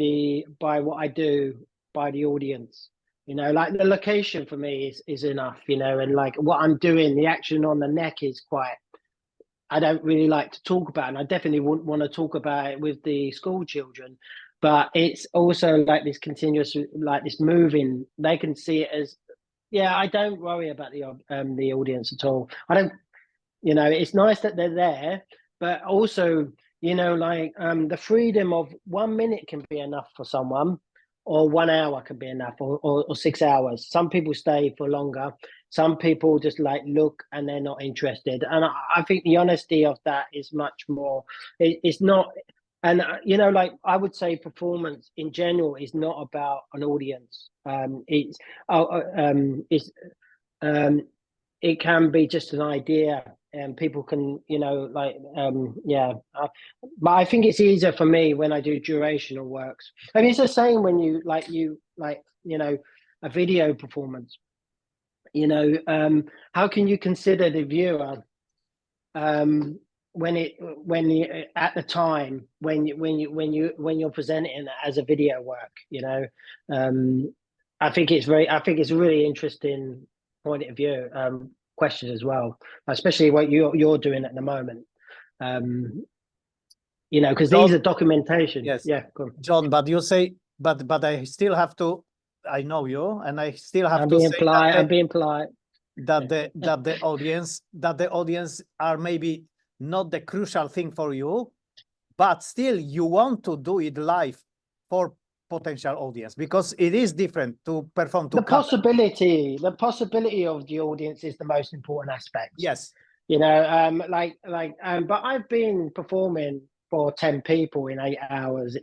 what I do, by the audience. Like, the location for me is enough, and like what I'm doing, the action on the neck is quite. I don't really like to talk about, and I definitely wouldn't want to talk about it with the school children. But it's also like this continuous, like this moving. They can see it as, yeah. I don't worry about the audience at all. I don't. It's nice that they're there, but also, like, the freedom of 1 minute can be enough for someone, or 1 hour can be enough, or 6 hours. Some people stay for longer. Some people just like look and they're not interested. And I think the honesty of that is much more. It's not, and like, I would say performance in general is not about an audience. It's it can be just an idea, and people can, like, but I think it's easier for me when I do durational works. I mean, it's the same when you a video performance. How can you consider the viewer when at the time when you're presenting it as a video work? I think it's a really interesting point of view, question as well, especially what you're doing at the moment. Because these are documentation. Yes. Yeah, go on. John, but you say, but I still have to. I know you, and I still have I'm to being say polite. that I'm being polite. that the audience are maybe not the crucial thing for you, but still you want to do it live for potential audience, because it is different to perform to the possibility of the audience is the most important aspect. Yes. But I've been performing for 10 people in 8 hours.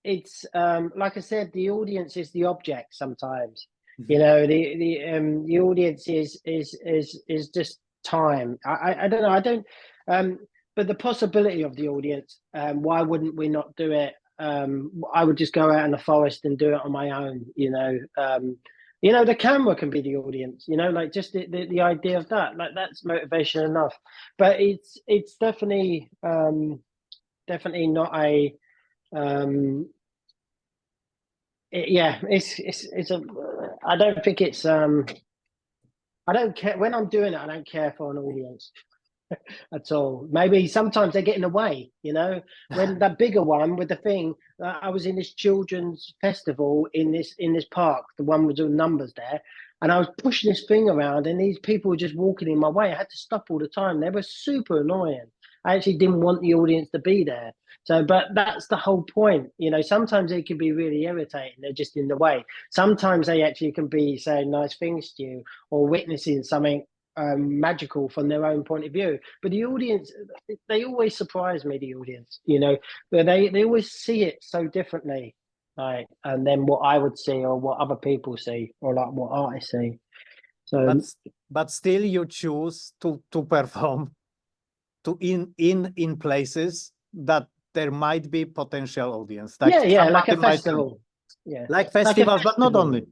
It's like I said, the audience is the object sometimes. The audience is just time. I don't know. But the possibility of the audience, why wouldn't we not do it? I would just go out in the forest and do it on my own. The camera can be the audience. Like just the idea of that, like that's motivation enough. But it's definitely not a. It's a. I don't think it's. I don't care when I'm doing it. I don't care for an audience at all. Maybe sometimes they get in the way, when the bigger one with the thing, I was in this children's festival in this park, the one with the numbers there, and I was pushing this thing around and these people were just walking in my way. I had to stop all the time. They were super annoying. I actually didn't want the audience to be there. So, but that's the whole point. Sometimes it can be really irritating. They're just in the way. Sometimes they actually can be saying nice things to you or witnessing something magical from their own point of view. But the audience, they always surprise me, the audience, but they always see it so differently, like, and then what I would see or what other people see or like what I see. So but still you choose to perform in places that there might be potential audience, like like a festival. Like festivals, but not only.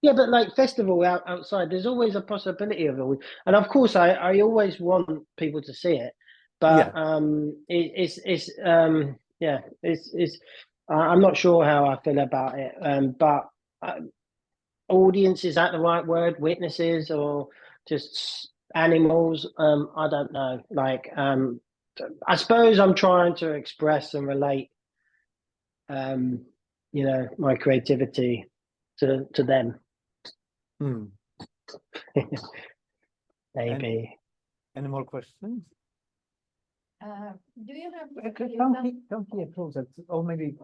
Yeah, but like festival outside, there's always a possibility of it. And of course, I always want people to see it, but I'm not sure how I feel about it. But audience, is that the right word? Witnesses or just animals? I don't know. Like, I suppose I'm trying to express and relate, my creativity to them. Maybe. Any more questions? Do you have? Come here closer, or maybe.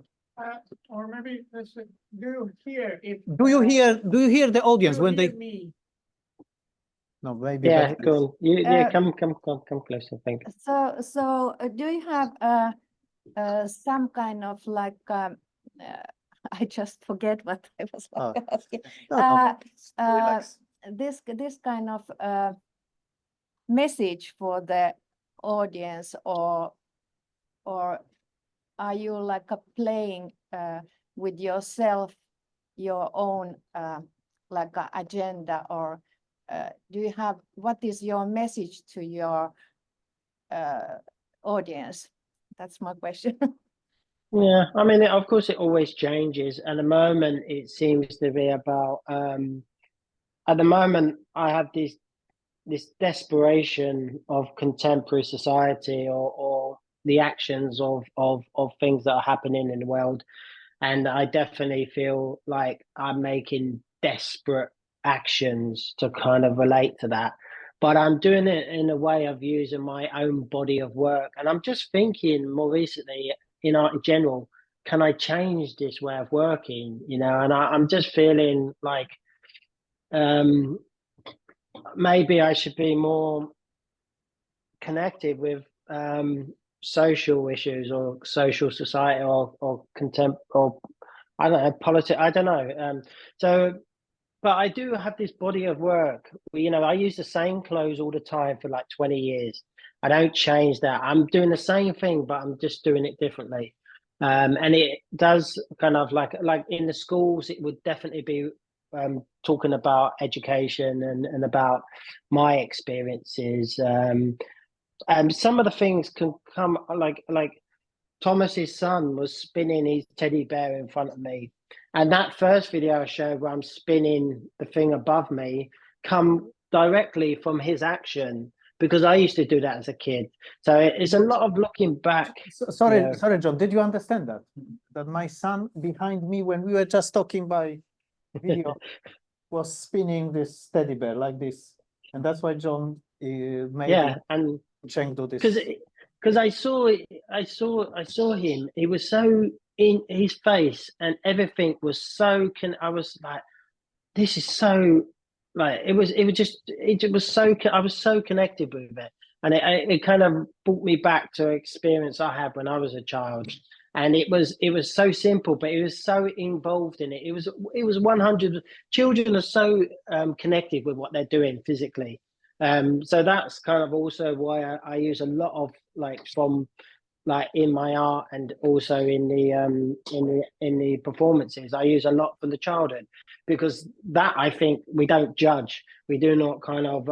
Or maybe let's say, do you hear it? Do you hear the audience when they? Me? No, maybe. Yeah, cool. Come closer. Thank you. So do you have some kind of like I just forget what I was asking. This kind of message for the audience, or are you like playing with yourself your own like agenda, or do you have, what is your message to your audience? That's my question. Yeah, I mean, of course, it always changes. At the moment, it seems to be about. At the moment, I have this desperation of contemporary society, or the actions of things that are happening in the world, and I definitely feel like I'm making desperate actions to kind of relate to that. But I'm doing it in a way of using my own body of work, and I'm just thinking more recently in art in general, can I change this way of working? And I'm just feeling like maybe I should be more connected with social issues or social society or contempt or I don't know, politics. I don't know. So but I do have this body of work. You know, I use the same clothes all the time for like 20 years. I don't change that. I'm doing the same thing, but I'm just doing it differently. And it does kind of like in the schools, it would definitely be talking about education and about my experiences. Some of the things can come like Thomas's son was spinning his teddy bear in front of me. And that first video I showed where I'm spinning the thing above me come directly from his action because I used to do that as a kid. So it's a lot of looking back. Sorry, John, did you understand that? That my son behind me, when we were just talking by video, was spinning this teddy bear like this. And that's why John made and Cheng do this. Because I saw him. It was so in his face, and everything was so. I was like, this is so. Like it was so. I was so connected with it, and it kind of brought me back to an experience I had when I was a child. And it was so simple, but it was so involved in it. It was 100. Children are so connected with what they're doing physically. So that's kind of also why I use a lot of from in my art and also in the performances. I use a lot from the childhood because that I think we don't judge. We do not kind of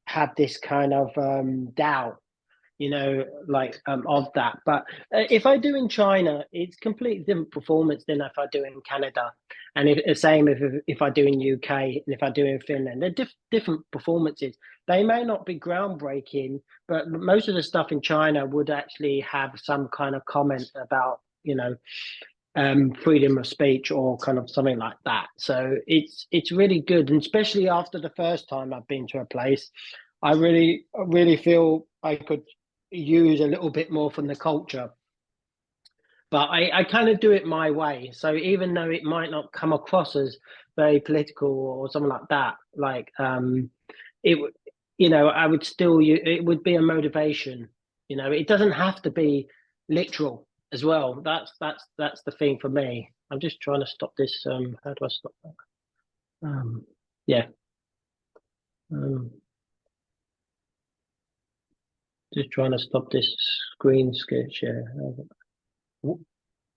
have this kind of doubt, you know, of that. But if I do in China, it's completely different performance than if I do in Canada. And the same if I do in UK and if I do in Finland. They're different performances. They may not be groundbreaking, but most of the stuff in China would actually have some kind of comment about, you know, freedom of speech or kind of something like that. So it's really good. And especially after the first time I've been to a place, I really feel I could use a little bit more from the culture. But I kind of do it my way. So even though it might not come across as very political or something like that, it would, you know, I would still, it would be a motivation. You know, it doesn't have to be literal as well. That's the thing for me. I'm just trying to stop this. How do I stop that? Yeah. Just trying to stop this screen share.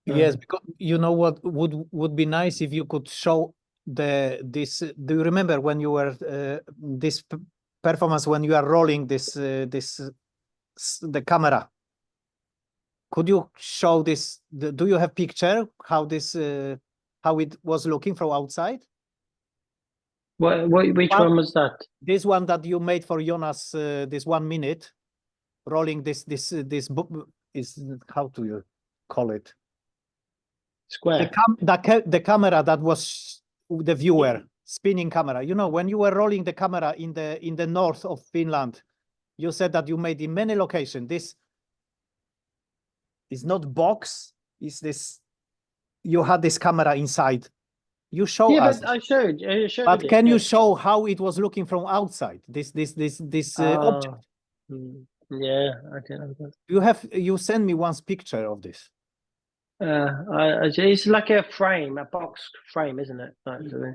Yes, because you know what would be nice if you could show this. Do you remember when you were this performance when you are rolling the camera? Could you show this? Do you have picture how this how it was looking from outside? Which one was that? This one that you made for Jonas. This 1 minute rolling this is, how do you call it? Square. The camera that was the viewer spinning camera. You know, when you were rolling the camera in the north of Finland, you said that you made in many locations. This is not box. Is this? You had this camera inside. You show us. But I showed But it, can you show how it was looking from outside? This object. Yeah, I can. You send me once picture of this. It's like a frame, a box frame, isn't it? Actually.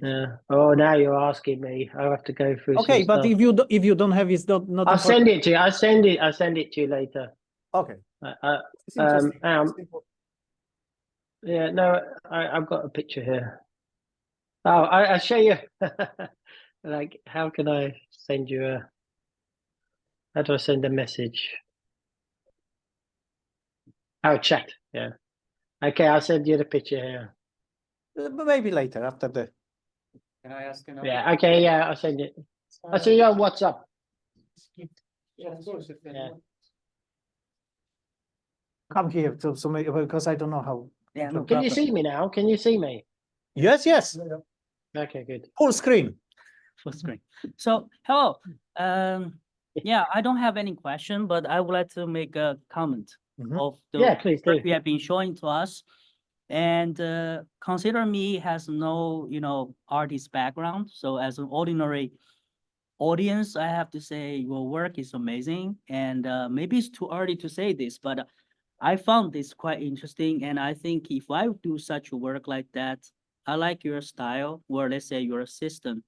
Yeah. Oh, now you're asking me. I have to go through. Okay, but stuff. if you don't have, it's not. I'll send it to you. I'll send it to you later. Okay. Yeah. No, I've got a picture here. Oh, I'll show you. Like, how can I send you how do I send a message? Oh, chat. Yeah. Okay, I'll send you the picture here. Maybe later after the. Can I ask another? Yeah. Okay. Yeah, I'll send it. I'll send you on WhatsApp. Yeah, of course. Yeah. Come here so because I don't know how. Yeah. Can you see me now? Can you see me? Yes. Okay, good. Full screen. Full screen. So hello. Yeah, I don't have any question, but I would like to make a comment of the please do. work you have been showing to us. And consider me has no, artist background. So as an ordinary audience, I have to say your work is amazing. And maybe it's too early to say this, but I found this quite interesting. And I think if I do such a work like that, I like your style, or let's say your system.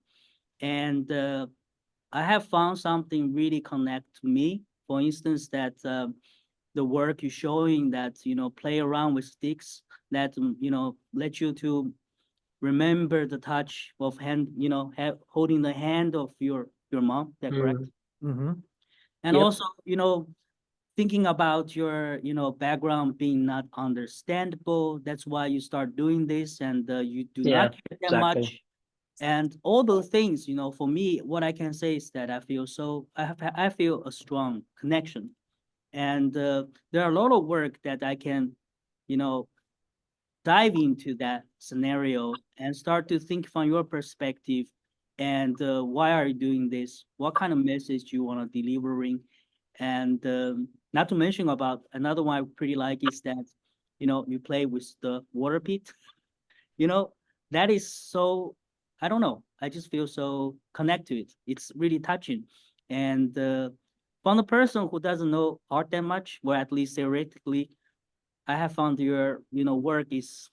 And I have found something really connect to me. For instance, that the work you're showing that, play around with sticks, that, let you to remember the touch of hand, holding the hand of your mom, is that correct? Mhm. And Yep. also, thinking about your, background being not understandable, that's why you start doing this, and you do Yeah, not care that exactly. much. And all those things, for me, what I can say is that I feel a strong connection. And there are a lot of work that I can, dive into that scenario and start to think from your perspective. And why are you doing this? What kind of message you want to delivering? And not to mention about another one I pretty like is that, you play with the water pit. That is so, I don't know, I just feel so connected to it. It's really touching. And from the person who doesn't know art that much, or at least theoretically, I have found your, work is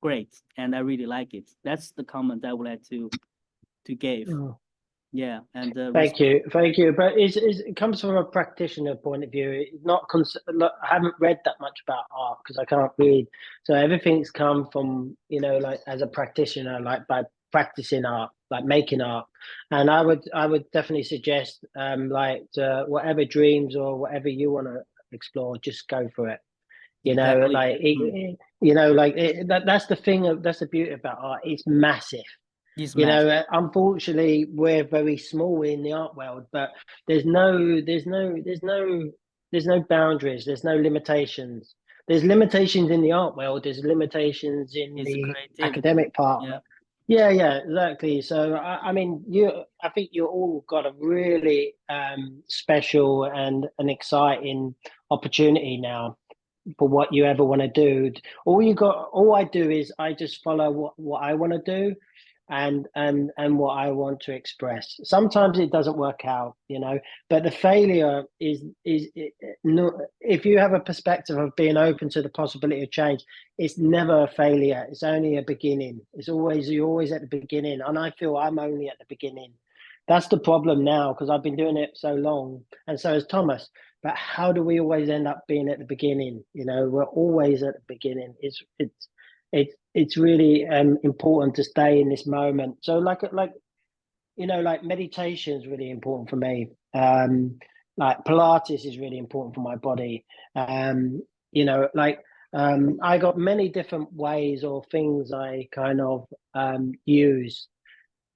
great, and I really like it. That's the comment I would like to give. Mm. Yeah, and Thank you. But it comes from a practitioner point of view. It's not. Look, I haven't read that much about art because I can't read. So everything's come from like as a practitioner, like by practicing art, like making art. And I would definitely suggest whatever dreams or whatever you want to explore, just go for it. Exactly. That's the thing. That's the beauty about art. It's massive. It's massive. Unfortunately, we're very small in the art world, but there's no boundaries. There's no limitations. There's limitations in the art world. There's limitations in It's the creativity. academic part. Yeah. Yeah, exactly. So I mean, I think you all got a really special and an exciting opportunity now for what you ever want to do. All I do is I just follow what I want to do and what I want to express. Sometimes it doesn't work out, but the failure is not, if you have a perspective of being open to the possibility of change, it's never a failure. It's only a beginning. You're always at the beginning. And I feel I'm only at the beginning. That's the problem now, because I've been doing it so long, and so has Thomas. But how do we always end up being at the beginning? We're always at the beginning. It's really important to stay in this moment. So like meditation is really important for me. Like Pilates is really important for my body. I got many different ways or things I kind of use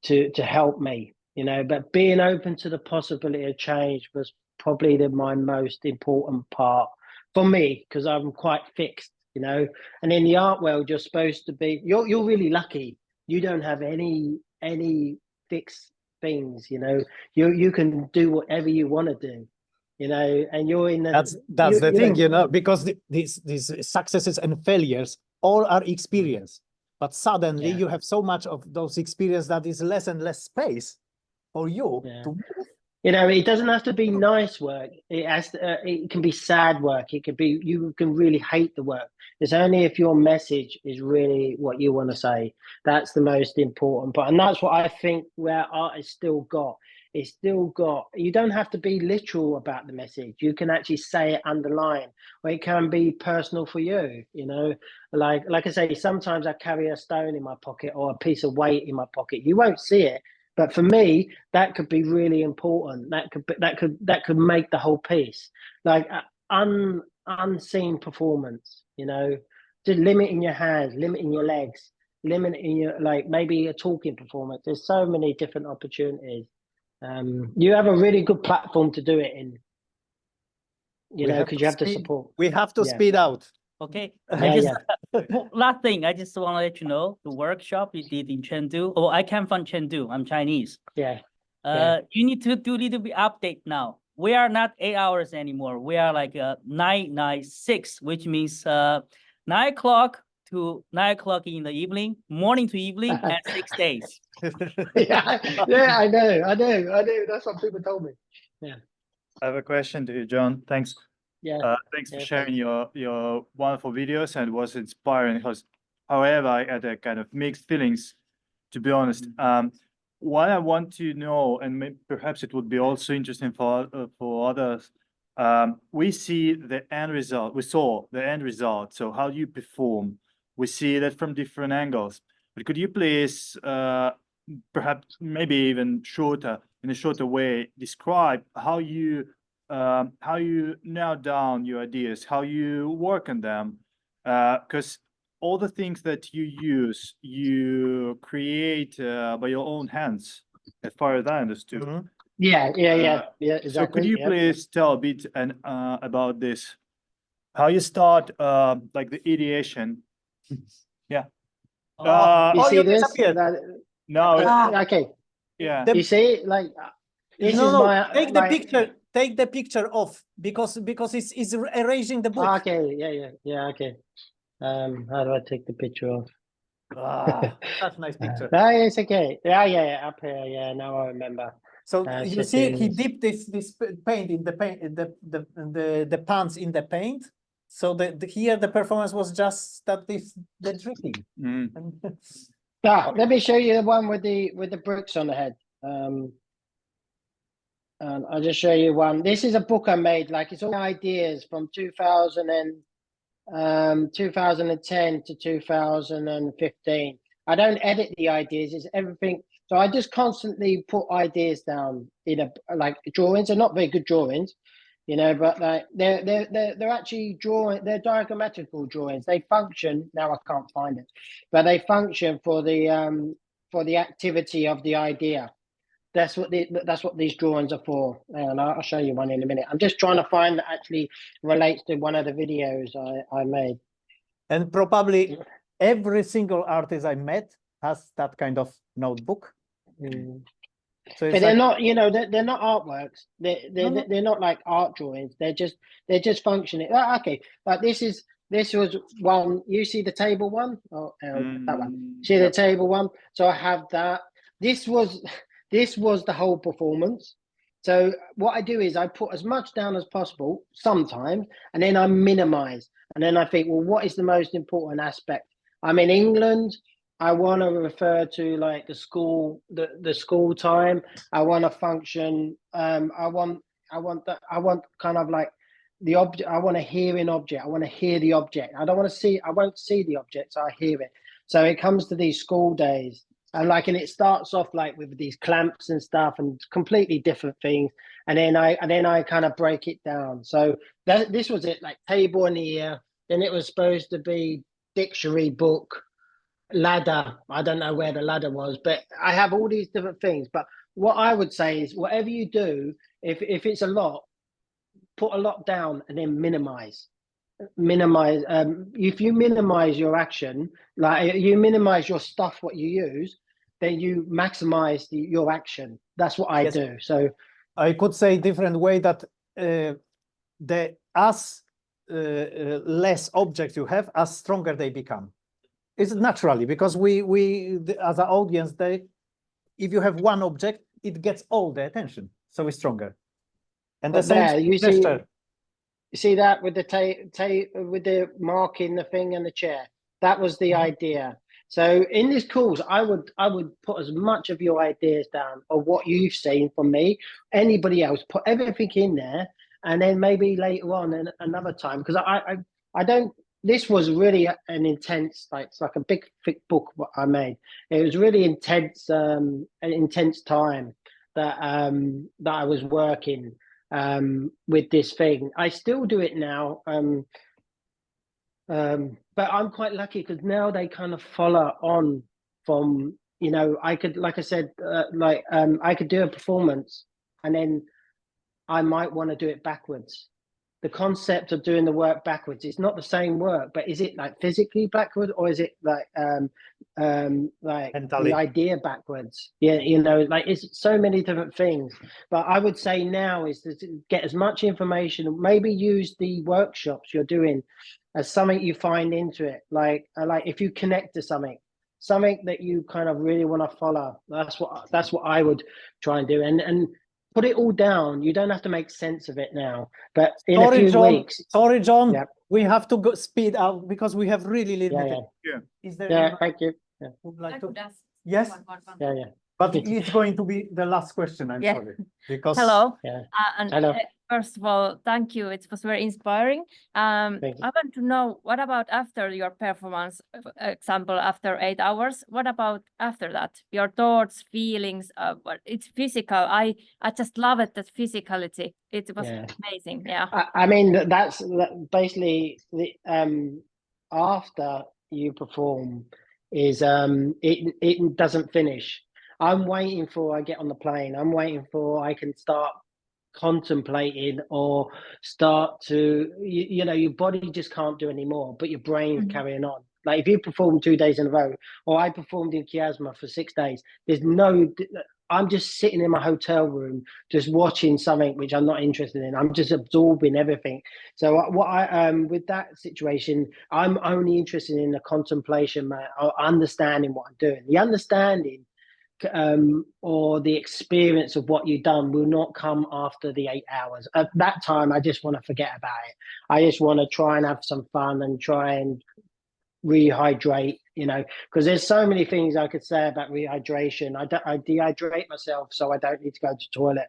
to help me. But being open to the possibility of change was probably my most important part for me, because I'm quite fixed. And in the art world, you're supposed to be. You're really lucky. You don't have any fixed things. You can do whatever you want to do. And you're in the. That's the thing, because these successes and failures all are experience. But suddenly you have so much of those experience that is less and less space for you to move. It doesn't have to be nice work. It can be sad work. It could be, you can really hate the work. It's only if your message is really what you want to say. That's the most important part. And that's what I think where art is still got. It's still got, you don't have to be literal about the message. You can actually say it underline, or it can be personal for you, Like I say, sometimes I carry a stone in my pocket or a piece of weight in my pocket. You won't see it. But for me, that could be really important. That could make the whole piece, like unseen performance. Just limiting your hands, limiting your legs, limiting your maybe a talking performance. There's so many different opportunities. You have a really good platform to do it in. Because you have the support. We have to speed out. Okay. Yeah. Last thing, I just want to let you know the workshop you did in Chengdu. Oh, I came from Chengdu. I'm Chinese. Yeah. You need to do a little bit update now. We are not 8 hours anymore. We are like 996, which means 9 o'clock to 9 o'clock in the evening, morning to evening, and 6 days. yeah, I know. That's what people told me. Yeah. I have a question to you, John. Thanks. Yeah. Thanks for sharing your wonderful videos, and it was inspiring. It was However, I had a kind of mixed feelings, to be honest. What I want to know, and perhaps it would be also interesting for others, we see the end result. We saw the end result. So how you perform, we see that from different angles. But could you please, perhaps maybe even in a shorter way, describe how you nail down your ideas, how you work on them, because all the things that you use, you create by your own hands, as far as I understood. Mhm. Yeah, exactly. So could you please tell a bit about this? How you start like the ideation? Yeah. You see you this? disappeared. No. Okay. Yeah. The- You see, like this No, is no, my take the like, picture. Take the picture off because it's erasing the book. Okay, yeah. Okay. How do I take the picture off? That's a nice picture. Ah, it's okay. Yeah. Up here. Yeah, now I remember. So you see, he Settings. dipped this paint in the paint, the pants in the paint. So here the performance was just that the dripping. Mm. Let me show you the one with the bricks on the head. And I'll just show you one. This is a book I made. Like it's all ideas from 2010 to 2015. I don't edit the ideas. It's everything. So I just constantly put ideas down in like drawings. They're not very good drawings, but like they're actually they're diagrammatic drawings. They function. Now I can't find it, but they function for the activity of the idea. That's what these drawings are for. And I'll show you one in a minute. I'm just trying to find that actually relates to one of the videos I made. And probably every single artist I met has that kind of notebook. So but they're not, they're not artworks. They're not like art drawings. They're just functioning. Okay, like this was one. You see the table one? That one. See the table one? So I have that. This was the whole performance. So what I do is I put as much down as possible sometimes, and then I minimize. And then I think, well, what is the most important aspect? I'm in England. I want to refer to like the school time. I want to function. I want kind of like the object. I want to hear an object. I want to hear the object. I won't see the object, so I hear it. So it comes to these school days. And it starts off like with these clamps and stuff and completely different things. And then I kind of break it down. So this was it, like table and ear. Then it was supposed to be dictionary, book, ladder. I don't know where the ladder was, but I have all these different things. But what I would say is whatever you do, if it's a lot, put a lot down and then minimize. If you minimize your action, like you minimize your stuff, what you use, then you maximize your action. That's what I do. So I could say different way that less objects you have, as stronger they become. It's naturally because we as an audience, if you have one object, it gets all the attention, so it's stronger. And the same you see that with the with the marking the thing and the chair. That was the idea. So in this course, I would put as much of your ideas down of what you've seen from me, anybody else, put everything in there, and then maybe later on another time, because I don't. This was really an intense, it's like a big thick book what I made. It was really intense, an intense time that I was working with this thing. I still do it now. But I'm quite lucky because now they kind of follow on from, I could, like I said, I could do a performance and then I might want to do it backwards. The concept of doing the work backwards, it's not the same work, but is it like physically backward or is it like mentally, the idea backwards? Yeah, it's so many different things. But I would say now is to get as much information, maybe use the workshops you're doing as something you find into it. Like if you connect to something that you kind of really want to follow, that's what I would try and do. And put it all down. You don't have to make sense of it now. But in Sorry, a few John. weeks, Sorry, John. Yeah. We have to go speed up because we have really limited. Yeah. Is there yeah, anyone thank you. who would like I to? could ask Yes, one. Yeah, yeah. but it's going to be the last question. I'm Yeah. sorry because Hello. Yeah. And Hello. first of all, thank you. It was very inspiring. Thank you. I want to know, what about after your performance, example, after 8 hours? What about after that? Your thoughts, feelings, it's physical. I just love it, that physicality. It was amazing. Yeah. I mean, that's basically the after you perform is it doesn't finish. I'm waiting for I get on the plane. I'm waiting for I can start contemplating or start to you know, your body just can't do anymore, but your brain's carrying on. Like if you perform 2 days in a row, or I performed in Chiasma for 6 days, I'm just sitting in my hotel room, just watching something which I'm not interested in. I'm just absorbing everything. So what I with that situation, I'm only interested in the contemplation, or understanding what I'm doing. The understanding or the experience of what you've done will not come after the 8 hours. At that time, I just want to forget about it. I just want to try and have some fun and try and rehydrate, you know, because there's so many things I could say about rehydration. I dehydrate myself so I don't need to go to the toilet,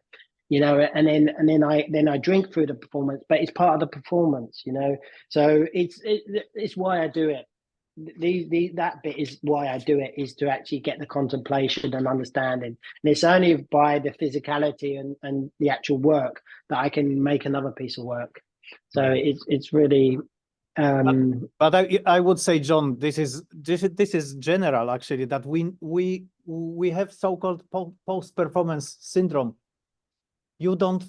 you know, and then I drink through the performance, but it's part of the performance, you know. So it's why I do it. That bit is why I do it, is to actually get the contemplation and understanding. And it's only by the physicality and the actual work that I can make another piece of work. So it's really but I would say, John, this is general actually, that we have so-called post-performance syndrome. You don't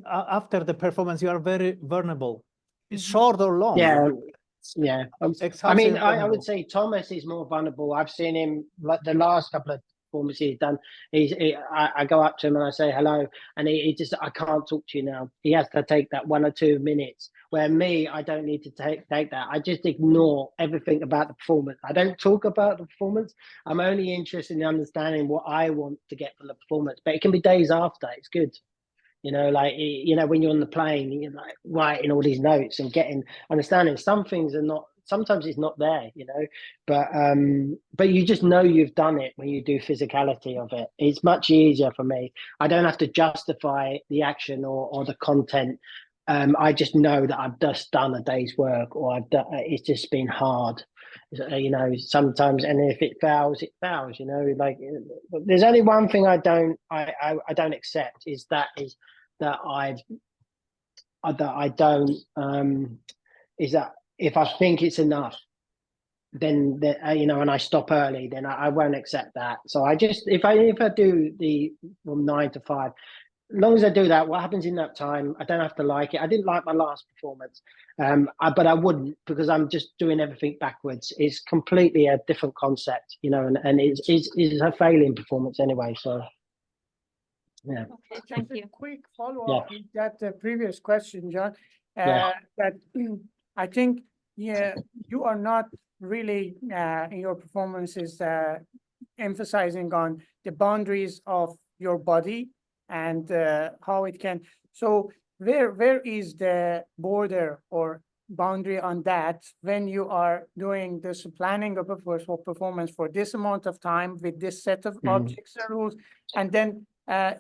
after the performance you are very vulnerable. It's short or long. Yeah. I mean, I would say Thomas is more vulnerable. I've seen him like the last couple of performances he's done. I go up to him and I say hello, and he just, I can't talk to you now. He has to take that 1 or 2 minutes. Where me, I don't need to take that. I just ignore everything about the performance. I don't talk about the performance. I'm only interested in understanding what I want to get from the performance. But it can be days after. It's good. You know, like, you know, when you're on the plane, you're like writing all these notes and getting understanding. Some things are not, sometimes it's not there, you know, but you just know you've done it when you do physicality of it. It's much easier for me. I don't have to justify the action or the content. I just know that I've just done a day's work, or I've done, it's just been hard, you know, sometimes. And if it fails, it fails, you know. Like, there's only one thing I don't accept, is that if I think it's enough, then you know, and I stop early, then I won't accept that. So I just, if I do the from 9 to 5, as long as I do that, what happens in that time, I don't have to like it. I didn't like my last performance, but I wouldn't, because I'm just doing everything backwards. It's completely a different concept, you know, and it's a failing performance anyway. So, yeah. Okay, thank you. Quick follow-up with that previous question, John. Yeah. That I think, you are not really in your performances emphasizing on the boundaries of your body and how it can. So where is the border or boundary on that when you are doing this planning of a performance for this amount of time with this set of objects and rules, and then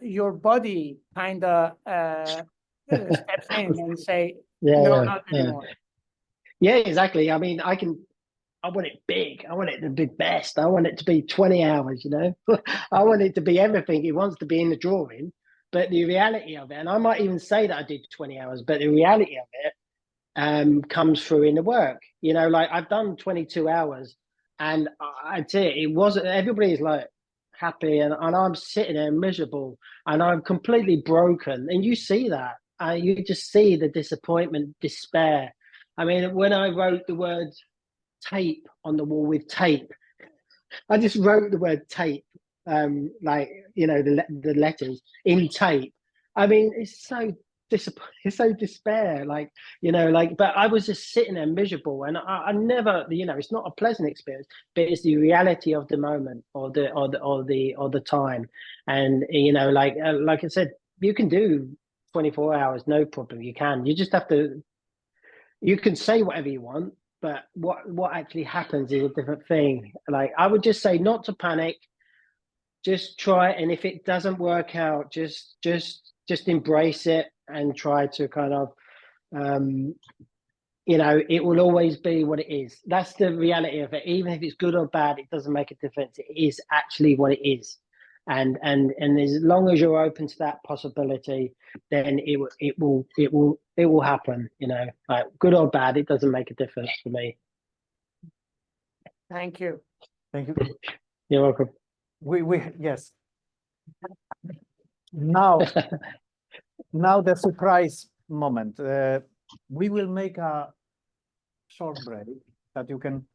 your body kind of steps in and say, no, not anymore. Yeah, exactly. I mean, I want it big. I want it to be best. I want it to be 20 hours, you know. I want it to be everything it wants to be in the drawing. But the reality of it, and I might even say that I did 20 hours, but the reality of it comes through in the work. You know, like, I've done 22 hours, and I'd say it wasn't, everybody's like happy, and I'm sitting there miserable, and I'm completely broken. And you see that. You just see the disappointment, despair. I mean, when I wrote the word tape on the wall with tape, I just wrote the word tape, like, you know, the letters in tape. I mean, it's so disappointing, it's so despair, like, you know, like, but I was just sitting there miserable, and I never, you know, it's not a pleasant experience, but it's the reality of the moment, or the time. And, you know, like I said, you can do 24 hours, no problem. You can. You just have to. You can say whatever you want, but what actually happens is a different thing. Like I would just say, not to panic. Just try it, and if it doesn't work out, just embrace it and try to kind of, it will always be what it is. That's the reality of it. Even if it's good or bad, it doesn't make a difference. It is actually what it is, and as long as you're open to that possibility, then it will happen. Like good or bad, it doesn't make a difference for me. Thank you. Thank you. You're welcome. Yes. Now the surprise moment. We will make a short break that you can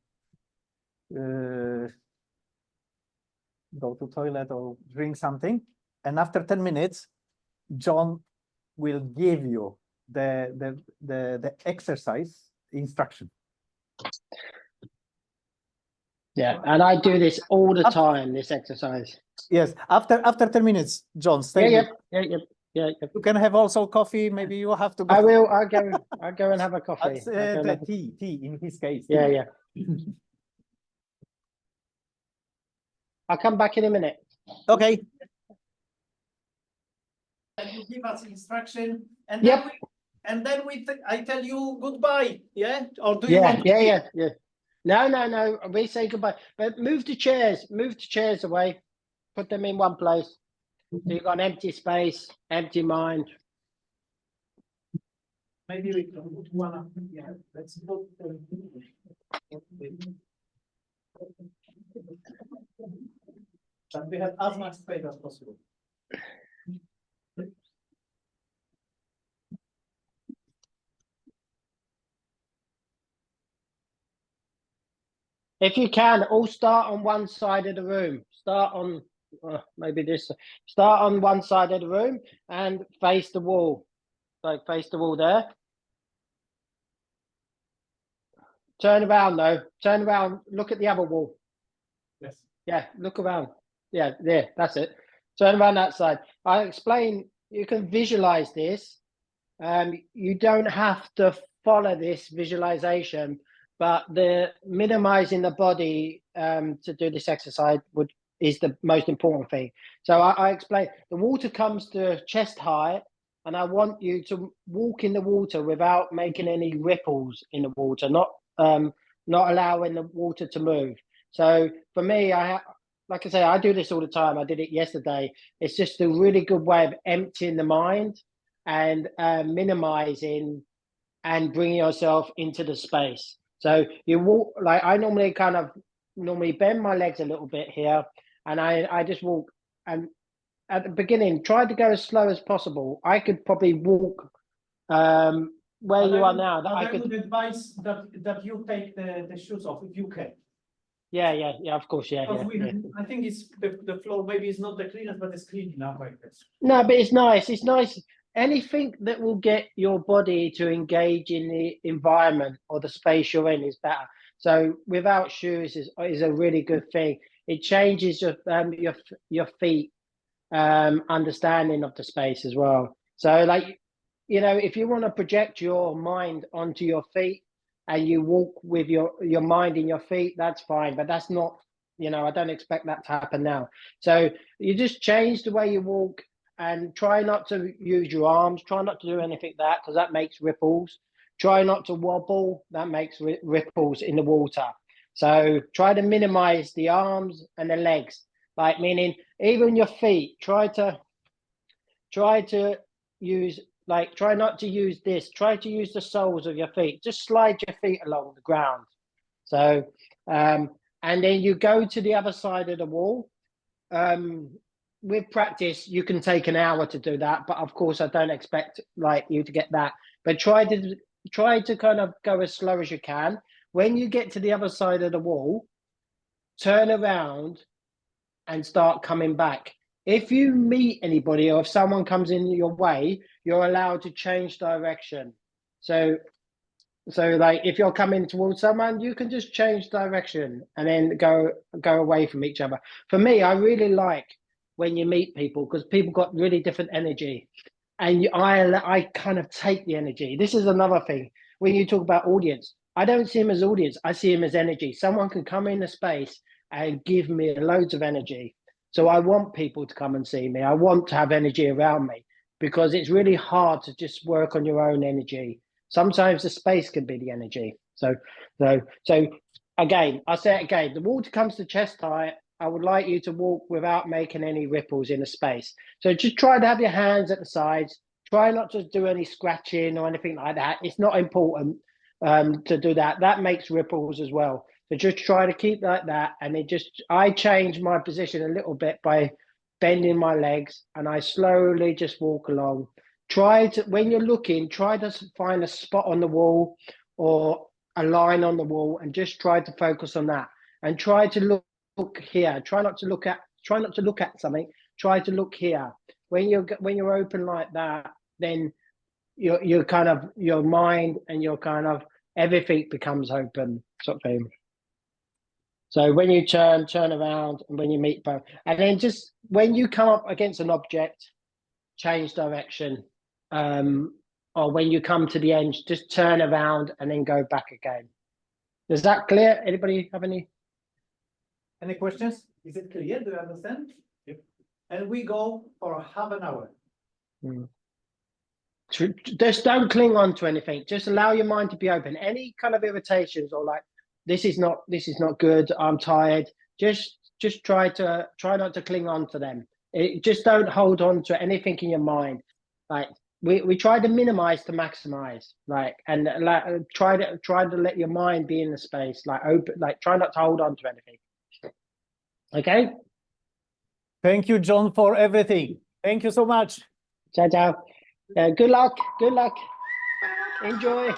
go to toilet or drink something, and after 10 minutes, John will give you the exercise instruction. Yeah, and I do this all the time, this exercise. Yes, after 10 minutes, John, stay. Yeah. You can have also coffee. Maybe you have to go. I will. I'll go and have a coffee. The tea in his case. Yeah. I'll come back in a minute. Okay. You give us instruction, and then I tell you goodbye. Yeah, or do you want to? Yeah. No. We say goodbye, but move the chairs away. Put them in one place. So you've got an empty space, empty mind. Maybe we can put one up. Yeah, let's put. But we have as much space as possible. If you can, all start on one side of the room. Start on maybe this. Start on one side of the room and face the wall. Like face the wall there. Turn around though. Turn around. Look at the other wall. Yes. Yeah, look around. Yeah, there. That's it. Turn around that side. I explain. You can visualize this. You don't have to follow this visualization, but the minimizing the body to do this exercise is the most important thing. So I explain the water comes to chest height, and I want you to walk in the water without making any ripples in the water, not allowing the water to move. So for me, like I say, I do this all the time. I did it yesterday. It's just a really good way of emptying the mind and minimizing and bringing yourself into the space. So you walk, like I normally bend my legs a little bit here, and I just walk. And at the beginning, try to go as slow as possible. I could probably walk where you are now. I would advise that you take the shoes off if you can. Yeah, of course, yeah. I think it's the floor maybe is not the cleanest, but it's clean enough, I guess. No, but it's nice. It's nice. Anything that will get your body to engage in the environment or the space you're in is better. So without shoes is a really good thing. It changes your feet understanding of the space as well. So like, if you want to project your mind onto your feet and you walk with your mind in your feet, that's fine. But that's not, I don't expect that to happen now. So you just change the way you walk and try not to use your arms. Try not to do anything because that makes ripples. Try not to wobble. That makes ripples in the water. So try to minimize the arms and the legs, like meaning even your feet. Try to use, like, try not to use this. Try to use the soles of your feet. Just slide your feet along the ground. So, and then you go to the other side of the wall. With practice, you can take an hour to do that, but of course, I don't expect like you to get that. But try to kind of go as slow as you can. When you get to the other side of the wall, turn around and start coming back. If you meet anybody or if someone comes in your way, you're allowed to change direction. So like if you're coming towards someone, you can just change direction and then go away from each other. For me, I really like when you meet people, because people got really different energy, and I kind of take the energy. This is another thing. When you talk about audience, I don't see him as audience. I see him as energy. Someone can come in a space and give me loads of energy. So I want people to come and see me. I want to have energy around me, because it's really hard to just work on your own energy. Sometimes the space can be the energy. So again, I say it again, the water comes to chest height. I would like you to walk without making any ripples in the space. So just try to have your hands at the sides. Try not to do any scratching or anything like that. It's not important to do that. That makes ripples as well. So just try to keep like that. And I change my position a little bit by bending my legs, and I slowly just walk along. When you're looking, try to find a spot on the wall or a line on the wall, and just try to focus on that, and try to look here. Try not to look at something. Try to look here. When you're open like that, then you're kind of, your mind and your kind of everything becomes open, sort of thing. So when you turn around, and when you meet both, and then just when you come up against an object, change direction. Or when you come to the end, just turn around and then go back again. Is that clear? Anybody have any questions? Is it clear? Do you understand? Yep. And we go for half an hour. Just don't cling on to anything. Just allow your mind to be open. Any kind of irritations, or like, this is not good, I'm tired. Just try not to cling on to them. Just don't hold on to anything in your mind. Like, we try to minimize to maximize, like, and like try to let your mind be in the space, like open, like try not to hold on to anything. Okay. Thank you, John, for everything. Thank you so much. Ciao, ciao. Good luck. Enjoy.